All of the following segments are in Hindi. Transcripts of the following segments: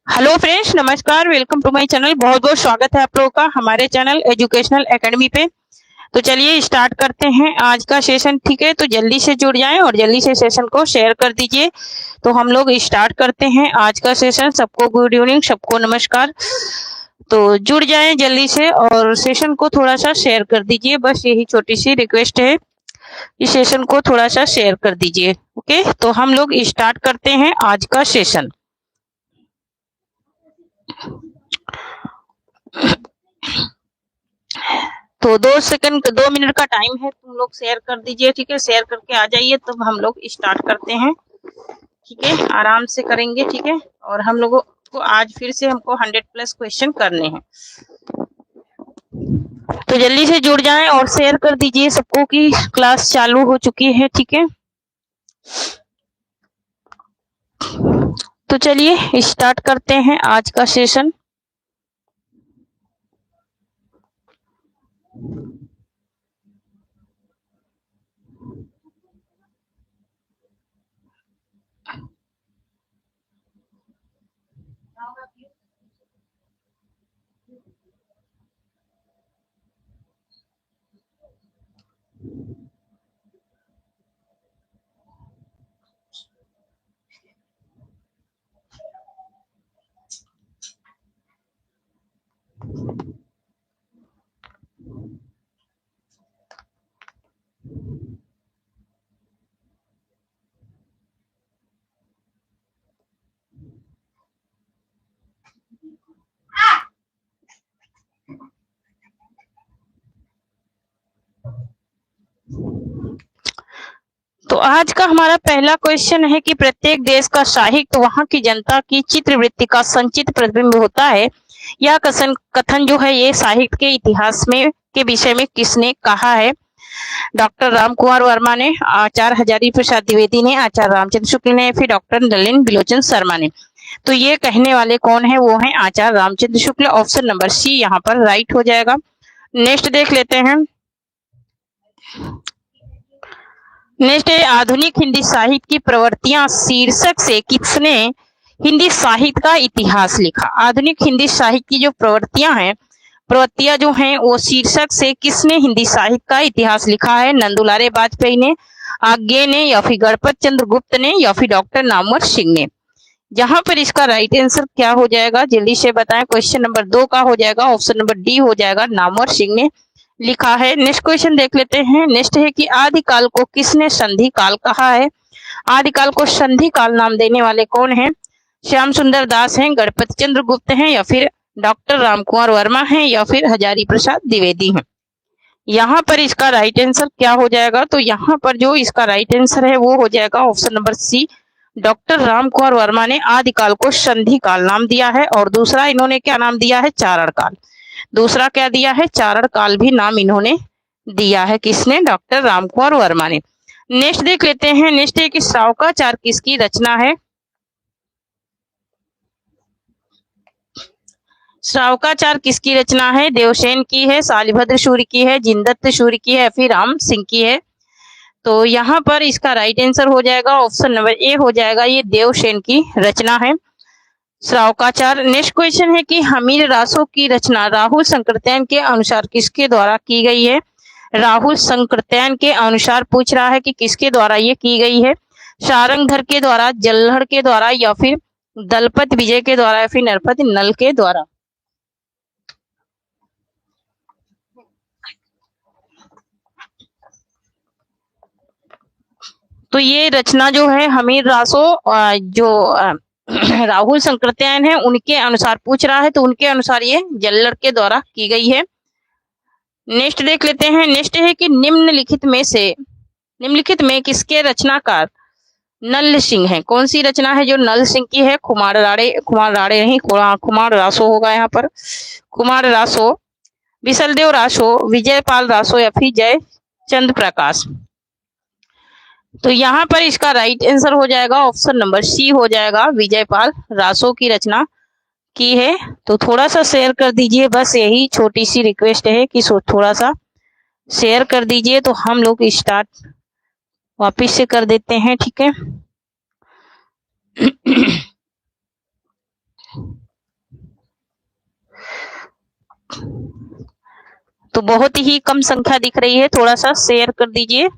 हेलो फ्रेंड्स, नमस्कार। Welcome to my channel. बहुत बहुत स्वागत है आप लोगों का हमारे चैनल एजुकेशनल एकेडमी पे। तो चलिए स्टार्ट करते हैं आज का सेशन। ठीक है, तो जल्दी से जुड़ जाएं और जल्दी से सेशन को शेयर कर दीजिए। तो हम लोग स्टार्ट करते हैं आज का सेशन। सबको गुड इवनिंग, सबको नमस्कार। तो जुड़ जाएं जल्दी से और सेशन को थोड़ा सा शेयर कर दीजिए। बस यही छोटी सी रिक्वेस्ट है, इस सेशन को थोड़ा सा शेयर कर दीजिए। ओके, तो हम लोग स्टार्ट करते हैं आज का सेशन। तो 2 मिनट का टाइम है, तुम लोग शेयर कर दीजिए। ठीक है, शेयर करके आ जाइए, तो हम लोग स्टार्ट करते हैं। ठीक है, आराम से करेंगे। ठीक है, और हम लोगों को आज फिर से हमको 100+ क्वेश्चन करने हैं। तो जल्दी से जुड़ जाएं और शेयर कर दीजिए सबको कि क्लास चालू हो चुकी है। ठीक है, तो चलिए स्टार्ट करते हैं आज का सेशन। तो आज का हमारा पहला क्वेश्चन है कि प्रत्येक देश का साहित्य वहां की जनता की चित्रवृत्ति का संचित प्रतिबिंब होता है। यह कथन जो है ये साहित्य के इतिहास में के विषय में किसने कहा है? डॉक्टर रामकुमार वर्मा ने, आचार्य हजारी प्रसाद द्विवेदी ने, आचार्य रामचंद्र शुक्ल ने, फिर डॉक्टर नलिन बिलोचन शर्मा ने। तो ये कहने वाले कौन है? वो है आचार्य रामचंद्र शुक्ल। ऑप्शन नंबर सी यहाँ पर राइट हो जाएगा। नेक्स्ट देख लेते हैं। नेक्स्ट है आधुनिक हिंदी साहित्य की प्रवृत्तियां शीर्षक से किसने हिंदी साहित्य का इतिहास लिखा? आधुनिक हिंदी साहित्य की जो प्रवृत्तियां जो हैं वो शीर्षक से किसने हिंदी साहित्य का इतिहास लिखा है? नंदुलारे वाजपेयी ने, आज्ञे ने, या फिर गणपत चंद्र गुप्त ने, या फिर डॉक्टर नामवर सिंह ने। यहाँ पर इसका राइट आंसर क्या हो जाएगा? जल्दी से बताएं। क्वेश्चन नंबर 2 का हो जाएगा, ऑप्शन नंबर डी हो जाएगा, नामवर सिंह ने लिखा है। नेक्स्ट क्वेश्चन देख लेते हैं। नेक्स्ट है कि आदिकाल को किसने संधि काल कहा है? आदिकाल को संधि काल नाम देने वाले कौन हैं? श्याम सुंदर दास हैं, गणपति चंद्र गुप्त हैं, या फिर डॉक्टर रामकुमार वर्मा हैं, या फिर हजारी प्रसाद द्विवेदी हैं। यहाँ पर इसका राइट आंसर क्या हो जाएगा? तो यहाँ पर जो इसका राइट आंसर है वो हो जाएगा option number C, doctor Ramkumar Verma ने आदिकाल को संधि काल नाम दिया है। और दूसरा इन्होंने क्या नाम दिया है? चारण काल। दूसरा क्या दिया है? चारण काल भी नाम इन्होंने दिया है। किसने? डॉक्टर रामकुमार वर्मा ने। नेक्स्ट देख लेते हैं। नेक्स्ट है कि श्रावकाचार किसकी रचना है? श्रावकाचार किसकी रचना है? देवसेन की है, शालिभद्र सूर्य की है, जिनदत्त सूर्य की है, फिर राम सिंह की है। तो यहाँ पर इसका राइट आंसर हो जाएगा ऑप्शन नंबर ए हो जाएगा, ये देवसेन की रचना है श्रावकाचार। नेक्स्ट क्वेश्चन है कि हमीर रासो की रचना राहुल संकृत्यायन के अनुसार किसके द्वारा की गई है? राहुल संकृत्यायन के अनुसार पूछ रहा है कि किसके द्वारा ये की गई है? सारंगधर के द्वारा, जल्लड़ के द्वारा, या फिर दलपत विजय के द्वारा, या फिर नरपति नल के द्वारा। तो ये रचना जो है हमीर रासो जो राहुल संकृत्यायन है उनके अनुसार पूछ रहा है, तो उनके अनुसार ये जल्लड़ के द्वारा की गई है। नेक्स्ट देख लेते हैं। नेक्स्ट है कि निम्नलिखित में किसके रचनाकार नल सिंह है? कौन सी रचना है जो नल सिंह की है? कुमार राड़े नहीं, कुमार रासो होगा यहाँ पर। कुमार रासो, विशलदेव रासो, विजयपाल रासो, या फिर जय चंद्र प्रकाश। तो यहाँ पर इसका राइट आंसर हो जाएगा ऑप्शन नंबर सी हो जाएगा, विजयपाल रासो की रचना की है तो थोड़ा सा शेयर कर दीजिए, बस यही छोटी सी रिक्वेस्ट है कि थोड़ा सा शेयर कर दीजिए तो हम लोग स्टार्ट वापिस से कर देते हैं, ठीक है। तो बहुत ही कम संख्या दिख रही है, थोड़ा सा शेयर कर दीजिए।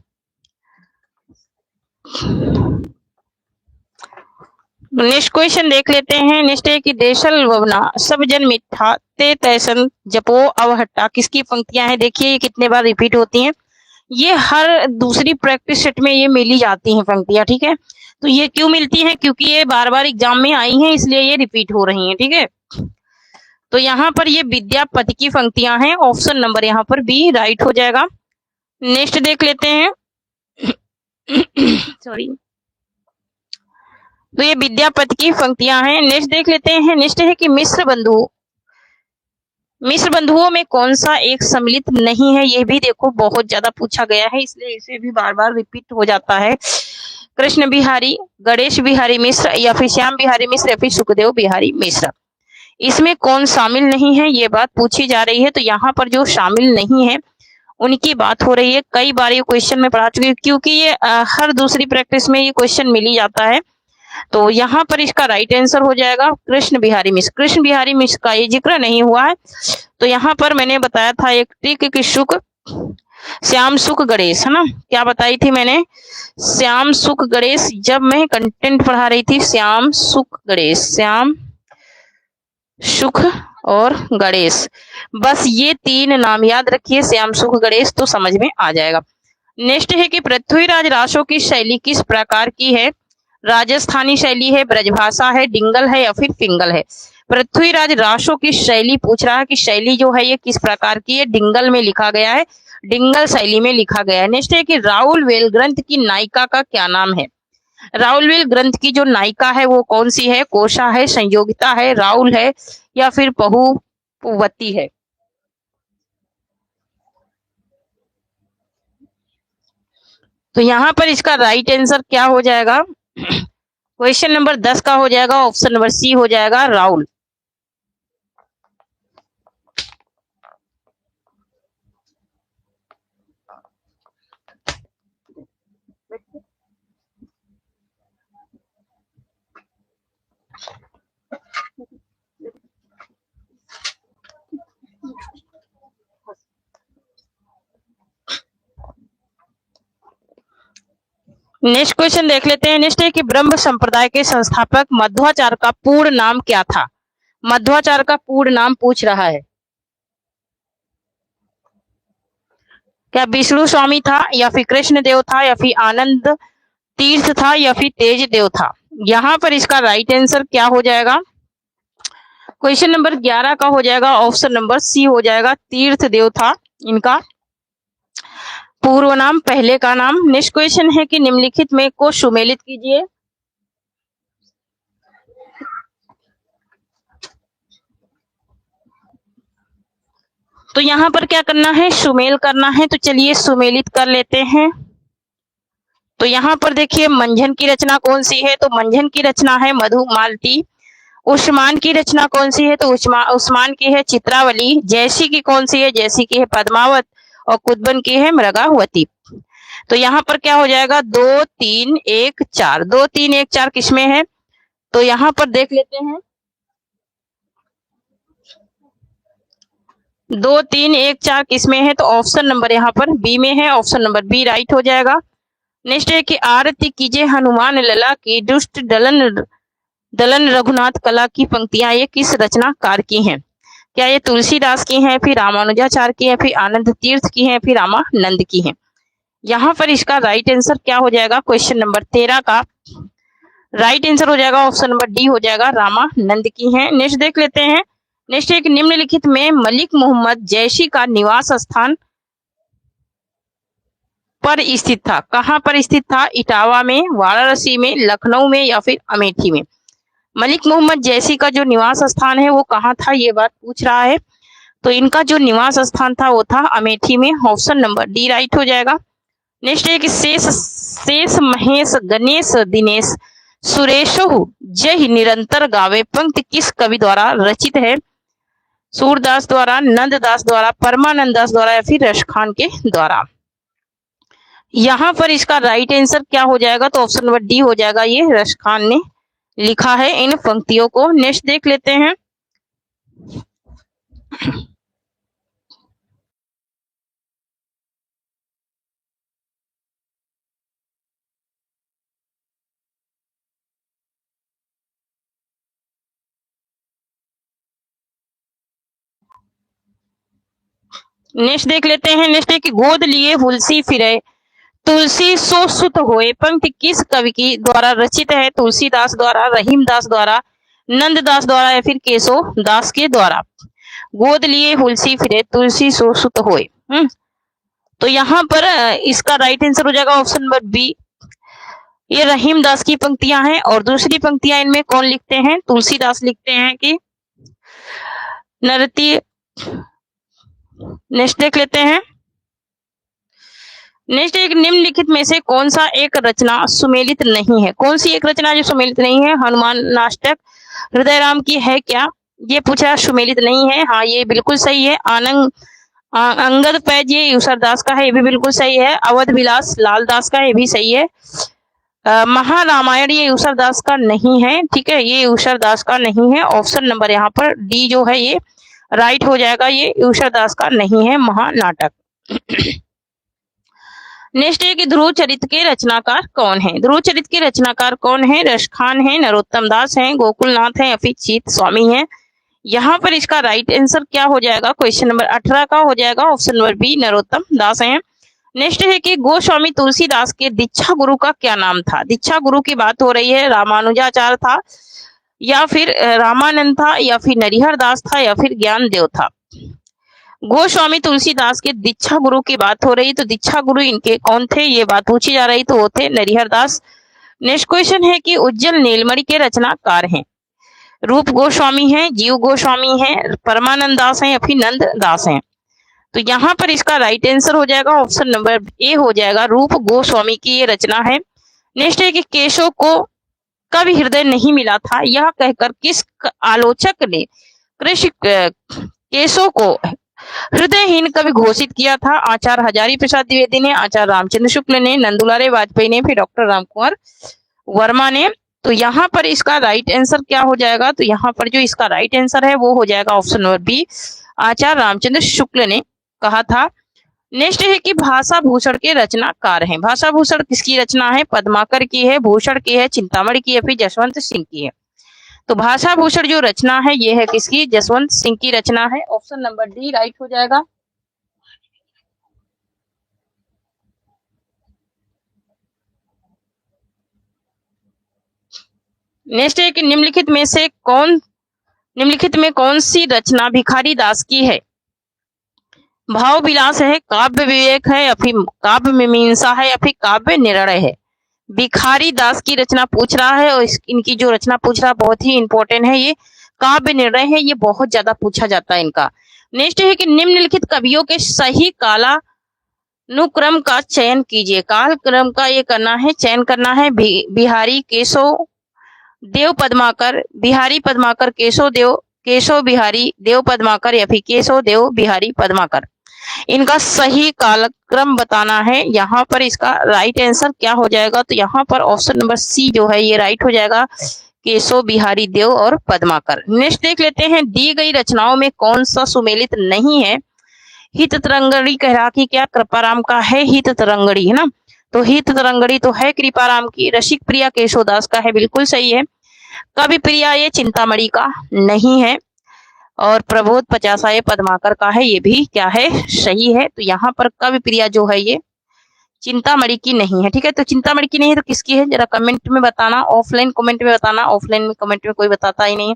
नेक्स्ट क्वेश्चन देख लेते हैं। नेक्स्ट है कि देशल ववना सब जन मिठा ते तैसन जपो अवहट्टा किसकी पंक्तियां हैं। देखिए ये कितने बार रिपीट होती हैं, ये हर दूसरी प्रैक्टिस सेट में ये मिली जाती हैं पंक्तियां, ठीक है। तो ये क्यों मिलती हैं, क्योंकि ये बार बार एग्जाम में आई हैं इसलिए ये रिपीट हो रही हैं, ठीक है। तो यहाँ पर ये विद्यापति की पंक्तियां हैं, ऑप्शन नंबर यहाँ पर बी राइट हो जाएगा। नेक्स्ट देख लेते हैं। सॉरी, तो ये विद्यापति की पंक्तियां हैं। नेक्स्ट देख लेते हैं। नेक्स्ट है कि मिश्र बंधुओं में कौन सा एक सम्मिलित नहीं है। ये भी देखो बहुत ज्यादा पूछा गया है इसलिए इसे भी बार बार रिपीट हो जाता है। कृष्ण बिहारी, गणेश बिहारी मिश्र या फिर श्याम बिहारी मिश्र या फिर सुखदेव बिहारी मिश्र, इसमें कौन शामिल नहीं है, ये बात पूछी जा रही है। तो यहाँ पर जो शामिल नहीं है उनकी बात हो रही है। कई बार ये क्वेश्चन में पढ़ा चुकी हूँ क्योंकि ये हर दूसरी प्रैक्टिस में ये क्वेश्चन मिल ही जाता है। तो यहाँ पर इसका राइट आंसर हो जाएगा कृष्ण बिहारी मिश्र। कृष्ण बिहारी मिश्र का ये जिक्र नहीं हुआ है। तो यहाँ पर मैंने बताया था एक ट्रिक कि शुक श्याम सुख गणेश, है ना, क्या बताई थी मैंने, श्याम सुख गणेश। जब मैं कंटेंट पढ़ा रही थी श्याम सुख गणेश, श्याम सुख और गणेश, बस ये तीन नाम याद रखिए, श्याम सुख गणेश, तो समझ में आ जाएगा। नेक्स्ट है कि पृथ्वीराज रासो की शैली किस प्रकार की है। राजस्थानी शैली है, ब्रजभाषा है, डिंगल है या फिर फिंगल है। पृथ्वीराज रासो की शैली पूछ रहा है कि शैली जो है ये किस प्रकार की है। डिंगल में लिखा गया है, डिंगल शैली में लिखा गया है। नेक्स्ट है कि राउलवेल ग्रंथ की नायिका का क्या नाम है। राउलवेल ग्रंथ की जो नायिका है वो कौन सी है। कोशा है, संयोगिता है, राहुल है या फिर पहुवती है। तो यहाँ पर इसका राइट आंसर क्या हो जाएगा, क्वेश्चन नंबर 10 का हो जाएगा, ऑप्शन नंबर सी हो जाएगा राहुल। नेक्स्ट क्वेश्चन देख लेते हैं। नेक्स्ट है कि ब्रह्म संप्रदाय के संस्थापक मध्वाचार्य का पूर्ण नाम क्या था। मध्वाचार्य का पूर्ण नाम पूछ रहा है। क्या विष्णु स्वामी था या फिर कृष्ण देव था या फिर आनंद तीर्थ था या फिर तेज देव था। यहाँ पर इसका राइट आंसर क्या हो जाएगा, क्वेश्चन नंबर 11 का हो जाएगा, ऑप्शन नंबर सी हो जाएगा, तीर्थ देव था इनका पूर्व नाम, पहले का नाम। नेक्स्ट क्वेश्चन है कि निम्नलिखित में को सुमेलित कीजिए। तो यहाँ पर क्या करना है, सुमेल करना है। तो चलिए सुमेलित कर लेते हैं। तो यहाँ पर देखिए मंझन की रचना कौन सी है। तो मंझन की रचना है मधुमालती। उस्मान की रचना कौन सी है। तो उस्मान की है चित्रावली। जैसी की कौन सी है, जैसी की है पद्मावत और कुतबन की है मृगावती। तो यहाँ पर क्या हो जाएगा 2 3 1 4, 2 3 1 4 किसमें है। तो यहाँ पर देख लेते हैं 2 3 1 4 किसमें है। तो ऑप्शन नंबर यहाँ पर बी में है, ऑप्शन नंबर बी राइट हो जाएगा। नेक्स्ट है कि आरती कीजिए हनुमान लला की दुष्ट दलन रघुनाथ कला की पंक्तियां ये किस रचनाकार की हैं। क्या ये तुलसीदास की हैं, फिर रामानुजाचार्य की है, फिर आनंद तीर्थ की है, फिर रामानंद की है। यहाँ पर इसका राइट आंसर क्या हो जाएगा, क्वेश्चन नंबर 13 का राइट आंसर हो जाएगा, ऑप्शन नंबर डी हो जाएगा, रामानंद की है। नेक्स्ट देख लेते हैं। नेक्स्ट एक निम्नलिखित में मलिक मोहम्मद जैशी का निवास स्थान पर स्थित था। कहाँ पर स्थित था, इटावा में, वाराणसी में, लखनऊ में या फिर अमेठी में। मलिक मोहम्मद जैसी का जो निवास स्थान है वो कहाँ था, ये बात पूछ रहा है। तो इनका जो निवास स्थान था वो था अमेठी में, ऑप्शन नंबर डी राइट हो जाएगा। नेक्स्ट है कि शेष महेश गणेश दिनेश सुरेशहु जय निरंतर गावे पंक्ति किस कवि द्वारा रचित है? सूरदास द्वारा, नंददास द्वारा, परमानंद दास द्वारा या फिर रसखान के द्वारा? यहाँ पर इसका राइट आंसर क्या हो जाएगा? तो ऑप्शन नंबर डी हो जाएगा, ये रसखान ने लिखा है इन पंक्तियों को। नेक्स्ट देख लेते हैं। नेक्स्ट देख लेते हैं। नेक्स्ट है कि गोद लिए हुलसी फिरे तुलसी सो सुत होए पंक्ति किस कवि की द्वारा रचित है? तुलसीदास द्वारा, रहीमदास द्वारा, नंददास द्वारा या फिर केशव दास के द्वारा? गोद लिए हुलसी फिरे तुलसी सो सुत होए। तो यहाँ पर इसका राइट आंसर हो जाएगा ऑप्शन नंबर बी, ये रहीमदास की पंक्तियां हैं। और दूसरी पंक्तियां इनमें कौन लिखते हैं? तुलसीदास लिखते हैं कि नरती। नेक्स्ट देख लेते हैं। नेक्स्ट एक निम्नलिखित में से कौन सा एक रचना सुमेलित नहीं है? कौन सी एक रचना जो सुमेलित नहीं है? हनुमान नाटक हृदय राम की है क्या? ये पूछा, सुमेलित नहीं है। हाँ, ये बिल्कुल सही है। अंगद पैज ये यूसरदास का है, ये भी बिल्कुल सही है। अवध विलास लालदास का, ये भी सही है। महारामायण ये यूसरदास का नहीं है, ठीक है, ये यूसरदास का नहीं है। ऑप्शन नंबर यहाँ पर डी जो है ये राइट हो जाएगा, ये यूसरदास का नहीं है महानाटक। नेक्स्ट है कि ध्रुव चरित्र के रचनाकार कौन है? ध्रुव चरित्र के रचनाकार कौन है? रसखान है, नरोत्तम दास है, गोकुलनाथ है या फिर चित स्वामी है? यहाँ पर इसका राइट आंसर क्या हो जाएगा? क्वेश्चन नंबर 18 का हो जाएगा ऑप्शन नंबर बी, नरोत्तम दास है। नेक्स्ट है कि गोस्वामी तुलसीदास के दीक्षा गुरु का क्या नाम था? दीक्षा गुरु की बात हो रही है, रामानुजाचार्य था या फिर रामानंद था या फिर नरिहर दास था या फिर ज्ञानदेव था? गोस्वामी तुलसीदास के दीक्षा गुरु की बात हो रही, तो दीक्षा गुरु इनके कौन थे ये बात पूछी जा रही, तो वो थे नरिहर दास। नेक्स्ट क्वेश्चन है कि उज्जवल नीलमणि के रचनाकार हैं? रूप गोस्वामी है, जीव गोस्वामी है, परमानंद दास है या फिर नंद दास है? तो यहाँ पर इसका राइट आंसर हो जाएगा ऑप्शन नंबर ए हो जाएगा, रूप गोस्वामी की ये रचना है। नेक्स्ट है कि केशव को कभी हृदय नहीं मिला था, यह कहकर किस आलोचक ने केशव को हृदयहीन कवि घोषित किया था? आचार्य हजारी प्रसाद द्विवेदी ने, आचार्य रामचंद्र शुक्ल ने, नंदुलारे वाजपेयी ने, फिर डॉक्टर रामकुमार वर्मा ने? तो यहाँ पर इसका राइट आंसर क्या हो जाएगा? तो यहाँ पर जो इसका राइट आंसर है वो हो जाएगा ऑप्शन नंबर बी, आचार्य रामचंद्र शुक्ल ने कहा था। नेक्स्ट है कि भाषा भूषण के रचनाकार हैं? भाषा भूषण किसकी रचना है? पद्माकर की है, भूषण की है, चिंतामणि की है, फिर जसवंत सिंह की है? तो भाषा भूषण जो रचना है ये है किसकी? जसवंत सिंह की रचना है। ऑप्शन नंबर डी राइट हो जाएगा। नेक्स्ट है कि निम्नलिखित में कौन सी रचना भिखारी दास की है? भाव विलास है, काव्य विवेक है या फिर काव्य मीमांसा है या फिर काव्य निर्णय है? भिखारी दास की रचना पूछ रहा है और इनकी जो रचना पूछ रहा है बहुत ही इंपॉर्टेंट है, ये काव्य निर्णय है, ये बहुत ज्यादा पूछा जाता है इनका। नेक्स्ट है कि निम्नलिखित कवियों के सही कालानुक्रम का चयन कीजिए। काल क्रम का ये करना है, चयन करना है। बिहारी केशव देव पद्माकर, बिहारी पद्माकर केशव देव, केशव बिहारी देव पद्माकर या फिर केशव देव बिहारी पद्माकर? इनका सही कालक्रम बताना है। यहाँ पर इसका राइट आंसर क्या हो जाएगा? तो यहाँ पर ऑप्शन नंबर सी जो है ये राइट हो जाएगा, केशव बिहारी देव और पद्माकर। नेक्स्ट देख लेते हैं, दी गई रचनाओं में कौन सा सुमेलित नहीं है? हित तरंगड़ी कह कि क्या कृपाराम का है? हित तरंगड़ी है ना, तो हित तरंगड़ी तो है कृपाराम की। रसिक प्रिया केशवदास का है, बिल्कुल सही है। कवि प्रिया ये चिंतामणि का नहीं है। और प्रबोध 50 ये पद्माकर का है, ये भी क्या है? सही है। तो यहाँ पर कवि प्रिया जो है ये चिंतामणि की नहीं है, ठीक है। तो चिंतामणि की नहीं है तो किसकी है जरा कमेंट में बताना, ऑफलाइन कमेंट में बताना। ऑफलाइन में कमेंट में कोई बताता ही नहीं है,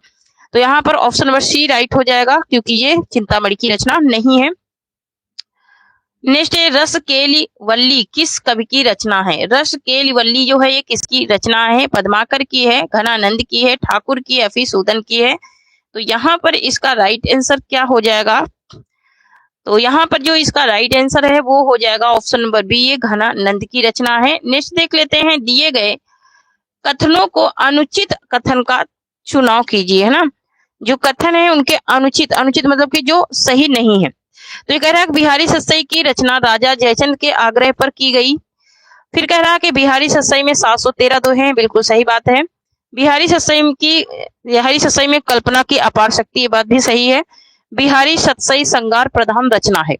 तो यहाँ पर ऑप्शन नंबर सी राइट हो जाएगा, क्योंकि ये चिंतामणि की रचना नहीं है। नेक्स्ट है, रस केली वल्ली किस कवि की रचना है? रस केली वल्ली जो है ये किसकी रचना है? पद्माकर की है, घनानंद की है, ठाकुर की है, फिर सूदन की है? तो यहाँ पर इसका राइट आंसर क्या हो जाएगा? तो यहाँ पर जो इसका राइट आंसर है वो हो जाएगा ऑप्शन नंबर बी, ये घनानंद की रचना है। नेक्स्ट देख लेते हैं, दिए गए कथनों को अनुचित कथन का चुनाव कीजिए, है ना। जो कथन है उनके अनुचित, अनुचित मतलब कि जो सही नहीं है। तो ये कह रहा है बिहारी सत्सई की रचना राजा जयचंद के आग्रह पर की गई। फिर कह रहा है कि बिहारी सत्सई में 713 दोहे हैं, बिल्कुल सही बात है। बिहारी सत्सई में कल्पना की अपार शक्ति, ये बात भी सही है। बिहारी सत्सई श्रृंगार प्रधान रचना है,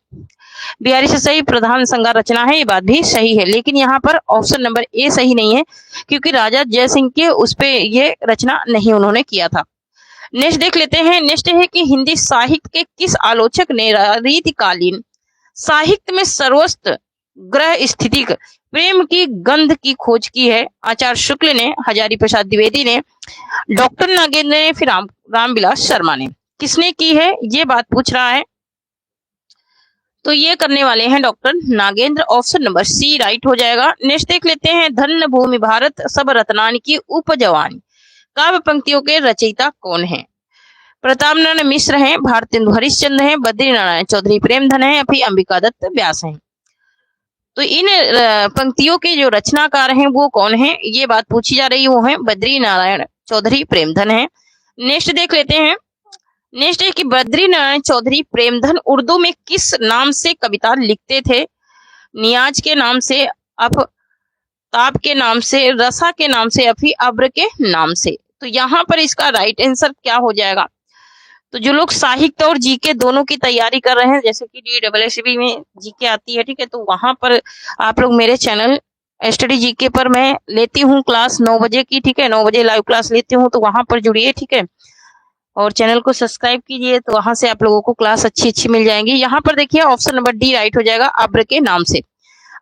बिहारी सत्सई प्रधान श्रृंगार रचना है, ये बात भी सही है। लेकिन यहाँ पर ऑप्शन नंबर ए सही नहीं है, क्योंकि राजा जय सिंह के उस पे ये रचना नहीं उन्होंने किया था। नेक्स्ट देख लेते हैं। नेक्स्ट है कि हिंदी साहित्य के किस आलोचक ने रीतिकालीन साहित्य में सर्वस्त्र ग्रह स्थिति प्रेम की गंध की खोज की है? आचार्य शुक्ल ने, हजारी प्रसाद द्विवेदी ने, डॉक्टर नागेंद्र ने, फिर रामविलास शर्मा ने। किसने की है ये बात पूछ रहा है, तो ये करने वाले हैं doctor Nagendra. Option number C right हो जाएगा। नेक्स्ट देख लेते हैं। धन्य भूमि भारत सब रत्नान की उपजवानी काव्य पंक्तियों के रचयिता कौन है? प्रताप नारायण मिश्र हैं, भारतेंदु हरिश्चंद्र हैं, बद्री नारायण चौधरी प्रेमधन है, या फिर अंबिका दत्त व्यास हैं। तो इन पंक्तियों के जो रचनाकार हैं वो कौन है, ये बात पूछी जा रही, वो है बद्री नारायण चौधरी प्रेमधन है। नेक्स्ट देख लेते हैं। नेक्स्ट है कि बद्री नारायण चौधरी प्रेमधन उर्दू में किस नाम से कविता लिखते थे? नियाज के नाम से, ताप के नाम से, रसा के नाम से, या फिर अब्र के नाम से? तो यहाँ पर इसका राइट आंसर क्या हो जाएगा? तो जो लोग साहित्य और जीके दोनों की तैयारी कर रहे हैं, जैसे कि DSSB में जीके आती है, ठीक है, तो वहां पर आप लोग मेरे चैनल स्टडी जीके पर मैं लेती हूँ क्लास 9 बजे की, ठीक है, 9 बजे लाइव क्लास लेती हूँ, तो वहां पर जुड़िए, ठीक है, और चैनल को सब्सक्राइब कीजिए, तो वहां से आप लोगों को क्लास अच्छी अच्छी मिल जाएंगी। यहाँ पर देखिए ऑप्शन नंबर डी राइट हो जाएगा, अब्र के नाम से,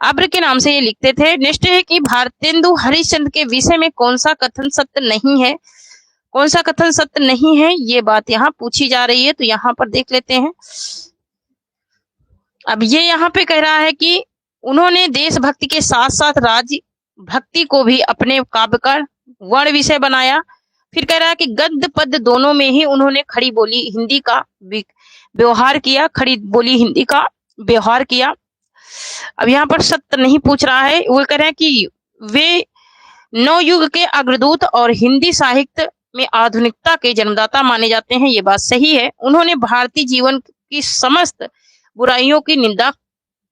अब्र के नाम से ये लिखते थे। नेक्स्ट है कि भारतेंदु हरिश्चंद्र के विषय में कौन सा कथन सत्य नहीं है? कौन सा कथन सत्य नहीं है, ये बात यहाँ पूछी जा रही है, तो यहाँ पर देख लेते हैं। अब ये यहाँ पे कह रहा है कि उन्होंने देशभक्ति के साथ साथ राज्य भक्ति को भी अपने काव्य का वर्ण विषय बनाया। फिर कह रहा है कि गद्य पद्य दोनों में ही उन्होंने खड़ी बोली हिंदी का व्यवहार किया, खड़ी बोली हिंदी का व्यवहार किया। अब यहाँ पर सत्य नहीं पूछ रहा है, वो कह रहे हैं कि वे नवयुग के अग्रदूत और हिंदी साहित्य में आधुनिकता के जन्मदाता माने जाते हैं, ये बात सही है। उन्होंने भारतीय जीवन की समस्त बुराइयों की निंदा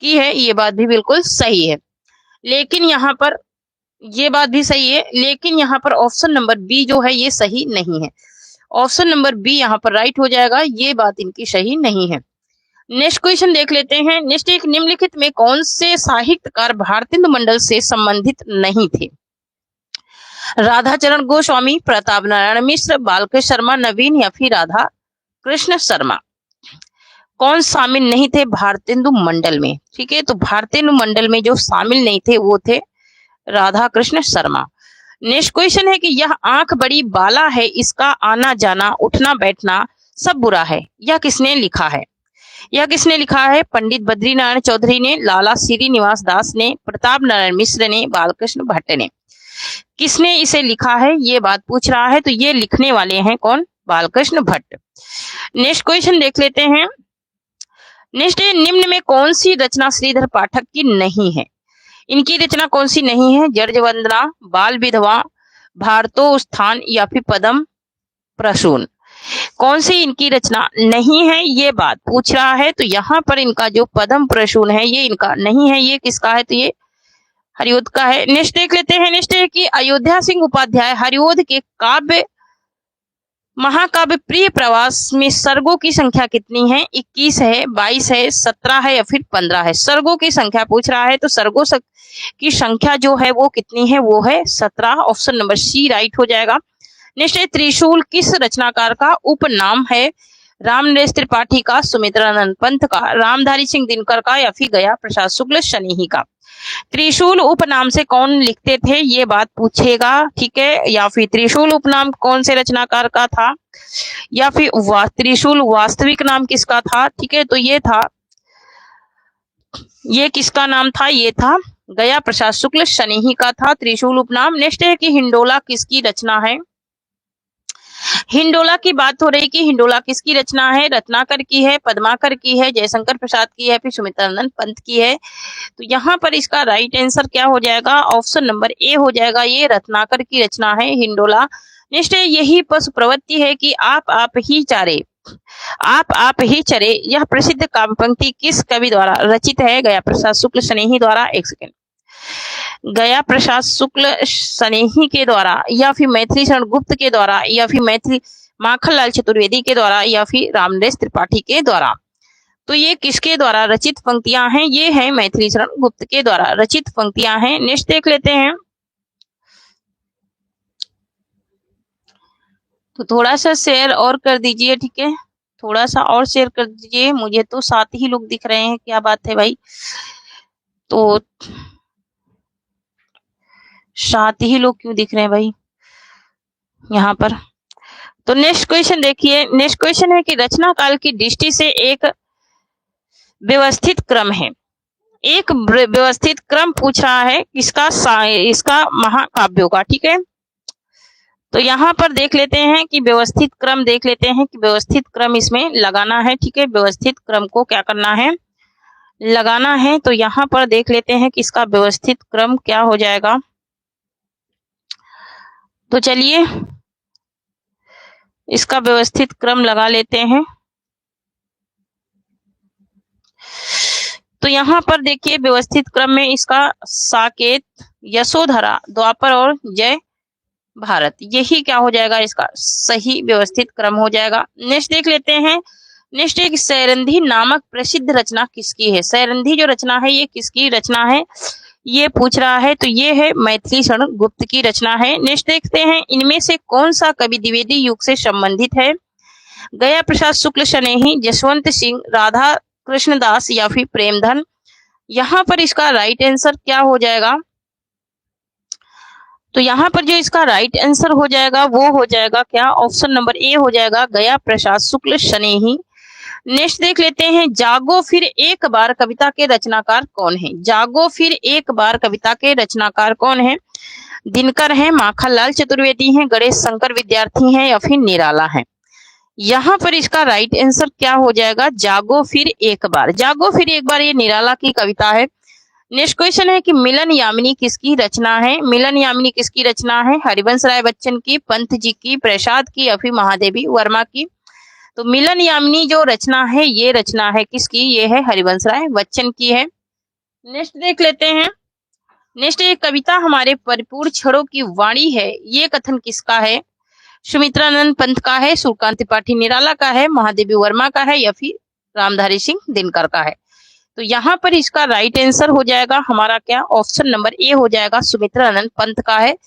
की है, ये बात भी बिल्कुल सही है। लेकिन यहाँ पर ये बात भी सही है, लेकिन यहाँ पर ऑप्शन नंबर बी जो है ये सही नहीं है। ऑप्शन नंबर बी यहाँ पर राइट हो जाएगा, ये बात इनकी सही नहीं है। नेक्स्ट क्वेश्चन देख लेते हैं। नेक्स्ट एक, निम्नलिखित में कौन से साहित्यकार भारतेंदु मंडल से संबंधित नहीं थे? राधाचरण गोस्वामी, प्रताप नारायण मिश्र, बालकृष्ण शर्मा, नवीन, या फिर राधा कृष्ण शर्मा? कौन शामिल नहीं थे भारतेंदु मंडल में? ठीक है, तो भारतेंदु मंडल में जो शामिल नहीं थे वो थे राधा कृष्ण शर्मा। नेक्स्ट क्वेश्चन है कि यह आंख बड़ी बाला है, इसका आना जाना उठना बैठना सब बुरा है, यह किसने लिखा है? यह किसने लिखा है? पंडित बद्री नारायण चौधरी ने, लाला श्रीनिवास दास ने, प्रताप नारायण मिश्र ने, बालकृष्ण भट्ट ने। किसने इसे लिखा है ये बात पूछ रहा है, तो ये लिखने वाले हैं कौन? बालकृष्ण भट्ट। नेक्स्ट क्वेश्चन देख लेते हैं। नेक्स्ट है, निम्न में कौन सी रचना श्रीधर पाठक की नहीं है? इनकी रचना कौन सी नहीं है? जर्ज वंदना, बाल विधवा, भारतोत्थान, या फिर पद्म प्रसून? कौन सी इनकी रचना नहीं है ये बात पूछ रहा है, तो यहाँ पर इनका जो पद्म प्रसून है ये इनका नहीं है। ये किसका है? तो ये हरिओद का है। नेक्स्ट देख लेते हैं। नेक्स्ट है कि अयोध्या सिंह उपाध्याय हरिओद के काव्य महाकाव्य प्रिय प्रवास में सर्गों की संख्या कितनी है? 21 है, 22 है, 17 है, या फिर 15 है? सर्गों की संख्या पूछ रहा है, तो सर्गों की संख्या जो है वो कितनी है? वो है 17। ऑप्शन नंबर सी राइट हो जाएगा। नेक्स्ट है, त्रिशूल किस रचनाकार का उपनाम है? रामनरेश त्रिपाठी का, सुमित्रानंद पंत का, रामधारी सिंह दिनकर का, या फिर गया प्रसाद शुक्ल शनि का? त्रिशूल उपनाम से कौन लिखते थे ये बात पूछेगा, ठीक है, या फिर त्रिशूल उपनाम कौन से रचनाकार का था, या फिर त्रिशूल वास्तविक नाम किसका था? ठीक है, तो ये था, ये किसका नाम था? ये था गया प्रसाद शुक्ल शनि का था त्रिशूल उपनाम। नेक्स्ट है कि हिंडोला किसकी रचना है? हिंडोला की बात हो रही कि हिंडोला किसकी रचना है, रत्नाकर की है, पद्माकर की है, जयशंकर प्रसाद की है, फिर सुमित्रानंद पंत की है। तो यहाँ पर इसका राइट आंसर क्या हो जाएगा, ऑप्शन नंबर ए हो जाएगा, ये रत्नाकर की रचना है हिंडोला। नेक्स्ट है यही पशु प्रवृत्ति है कि आप ही चारे, आप ही चरे, यह प्रसिद्ध काव्य पंक्ति किस कवि द्वारा रचित है, गया प्रसाद शुक्ल स्नेही द्वारा। एक सेकेंड, गया प्रसाद शुक्ल स्नेही के द्वारा, या फिर मैथिली शरण गुप्त के द्वारा, या फिर मैथिली माखनलाल चतुर्वेदी के द्वारा, या फिर रामनरेश त्रिपाठी के द्वारा। तो ये किसके द्वारा रचित पंक्तियां हैं, ये है मैथिली शरण गुप्त के द्वारा रचित पंक्तियां हैं। नेक्स्ट देख लेते हैं। तो थोड़ा सा शेयर और कर दीजिए, ठीक है, थोड़ा सा और शेयर कर दीजिए, मुझे तो 7 ही लोग दिख रहे हैं, क्या बात है भाई। तो 7 ही लोग क्यों दिख रहे हैं भाई यहाँ पर। तो नेक्स्ट क्वेश्चन देखिए, नेक्स्ट क्वेश्चन है कि रचना काल की दृष्टि से एक व्यवस्थित क्रम है, एक व्यवस्थित क्रम पूछ रहा है इसका महाकाव्यों का, ठीक है। तो यहाँ पर देख लेते हैं कि व्यवस्थित क्रम, देख लेते हैं कि व्यवस्थित क्रम इसमें लगाना है, ठीक है, व्यवस्थित क्रम को क्या करना है, लगाना है। तो यहाँ पर देख लेते हैं कि इसका व्यवस्थित क्रम क्या हो जाएगा। तो चलिए इसका व्यवस्थित क्रम लगा लेते हैं। तो यहाँ पर देखिए व्यवस्थित क्रम में इसका साकेत, यशोधरा, द्वापर और जय भारत, यही क्या हो जाएगा, इसका सही व्यवस्थित क्रम हो जाएगा। नेक्स्ट देख लेते हैं। नेक्स्ट एक सैरंधी नामक प्रसिद्ध रचना किसकी है, सैरंधी जो रचना है ये किसकी रचना है, ये पूछ रहा है। तो ये है मैथिली शरण गुप्त की रचना है। नेक्स्ट देखते हैं, इनमें से कौन सा कवि द्विवेदी युग से संबंधित है, गया प्रसाद शुक्ल स्नेही, जसवंत सिंह, राधा कृष्णदास, या फिर प्रेमधन। यहाँ पर इसका राइट आंसर क्या हो जाएगा, तो यहाँ पर जो इसका राइट आंसर हो जाएगा वो हो जाएगा क्या, ऑप्शन नंबर ए हो जाएगा, गया प्रसाद शुक्ल स्नेही। नेक्स्ट देख लेते हैं, जागो फिर एक बार कविता के रचनाकार कौन है, जागो फिर एक बार कविता के रचनाकार कौन है, दिनकर है, माखनलाल चतुर्वेदी हैं, गणेश शंकर विद्यार्थी हैं, या फिर निराला है। यहाँ पर इसका राइट आंसर क्या हो जाएगा, जागो फिर एक बार, जागो फिर एक बार ये निराला की कविता है। नेक्स्ट क्वेश्चन है कि मिलन यामिनी किसकी रचना है, मिलन यामिनी किसकी रचना है, हरिवंश राय बच्चन की, पंत जी की, प्रसाद की, या फिर महादेवी वर्मा की। तो मिलन यामिनी जो रचना है ये रचना है किसकी, ये है हरिवंश राय बच्चन की है। नेक्स्ट देख लेते हैं। नेक्स्ट एक कविता हमारे परिपूर्ण क्षणों की वाणी है, ये कथन किसका है, सुमित्रानंद पंत का है, सूर्यकांत त्रिपाठी निराला का है, महादेवी वर्मा का है, या फिर रामधारी सिंह दिनकर का है। तो यहाँ पर इसका राइट आंसर हो जाएगा हमारा क्या, ऑप्शन नंबर ए हो जाएगा, सुमित्रानंद पंत का है।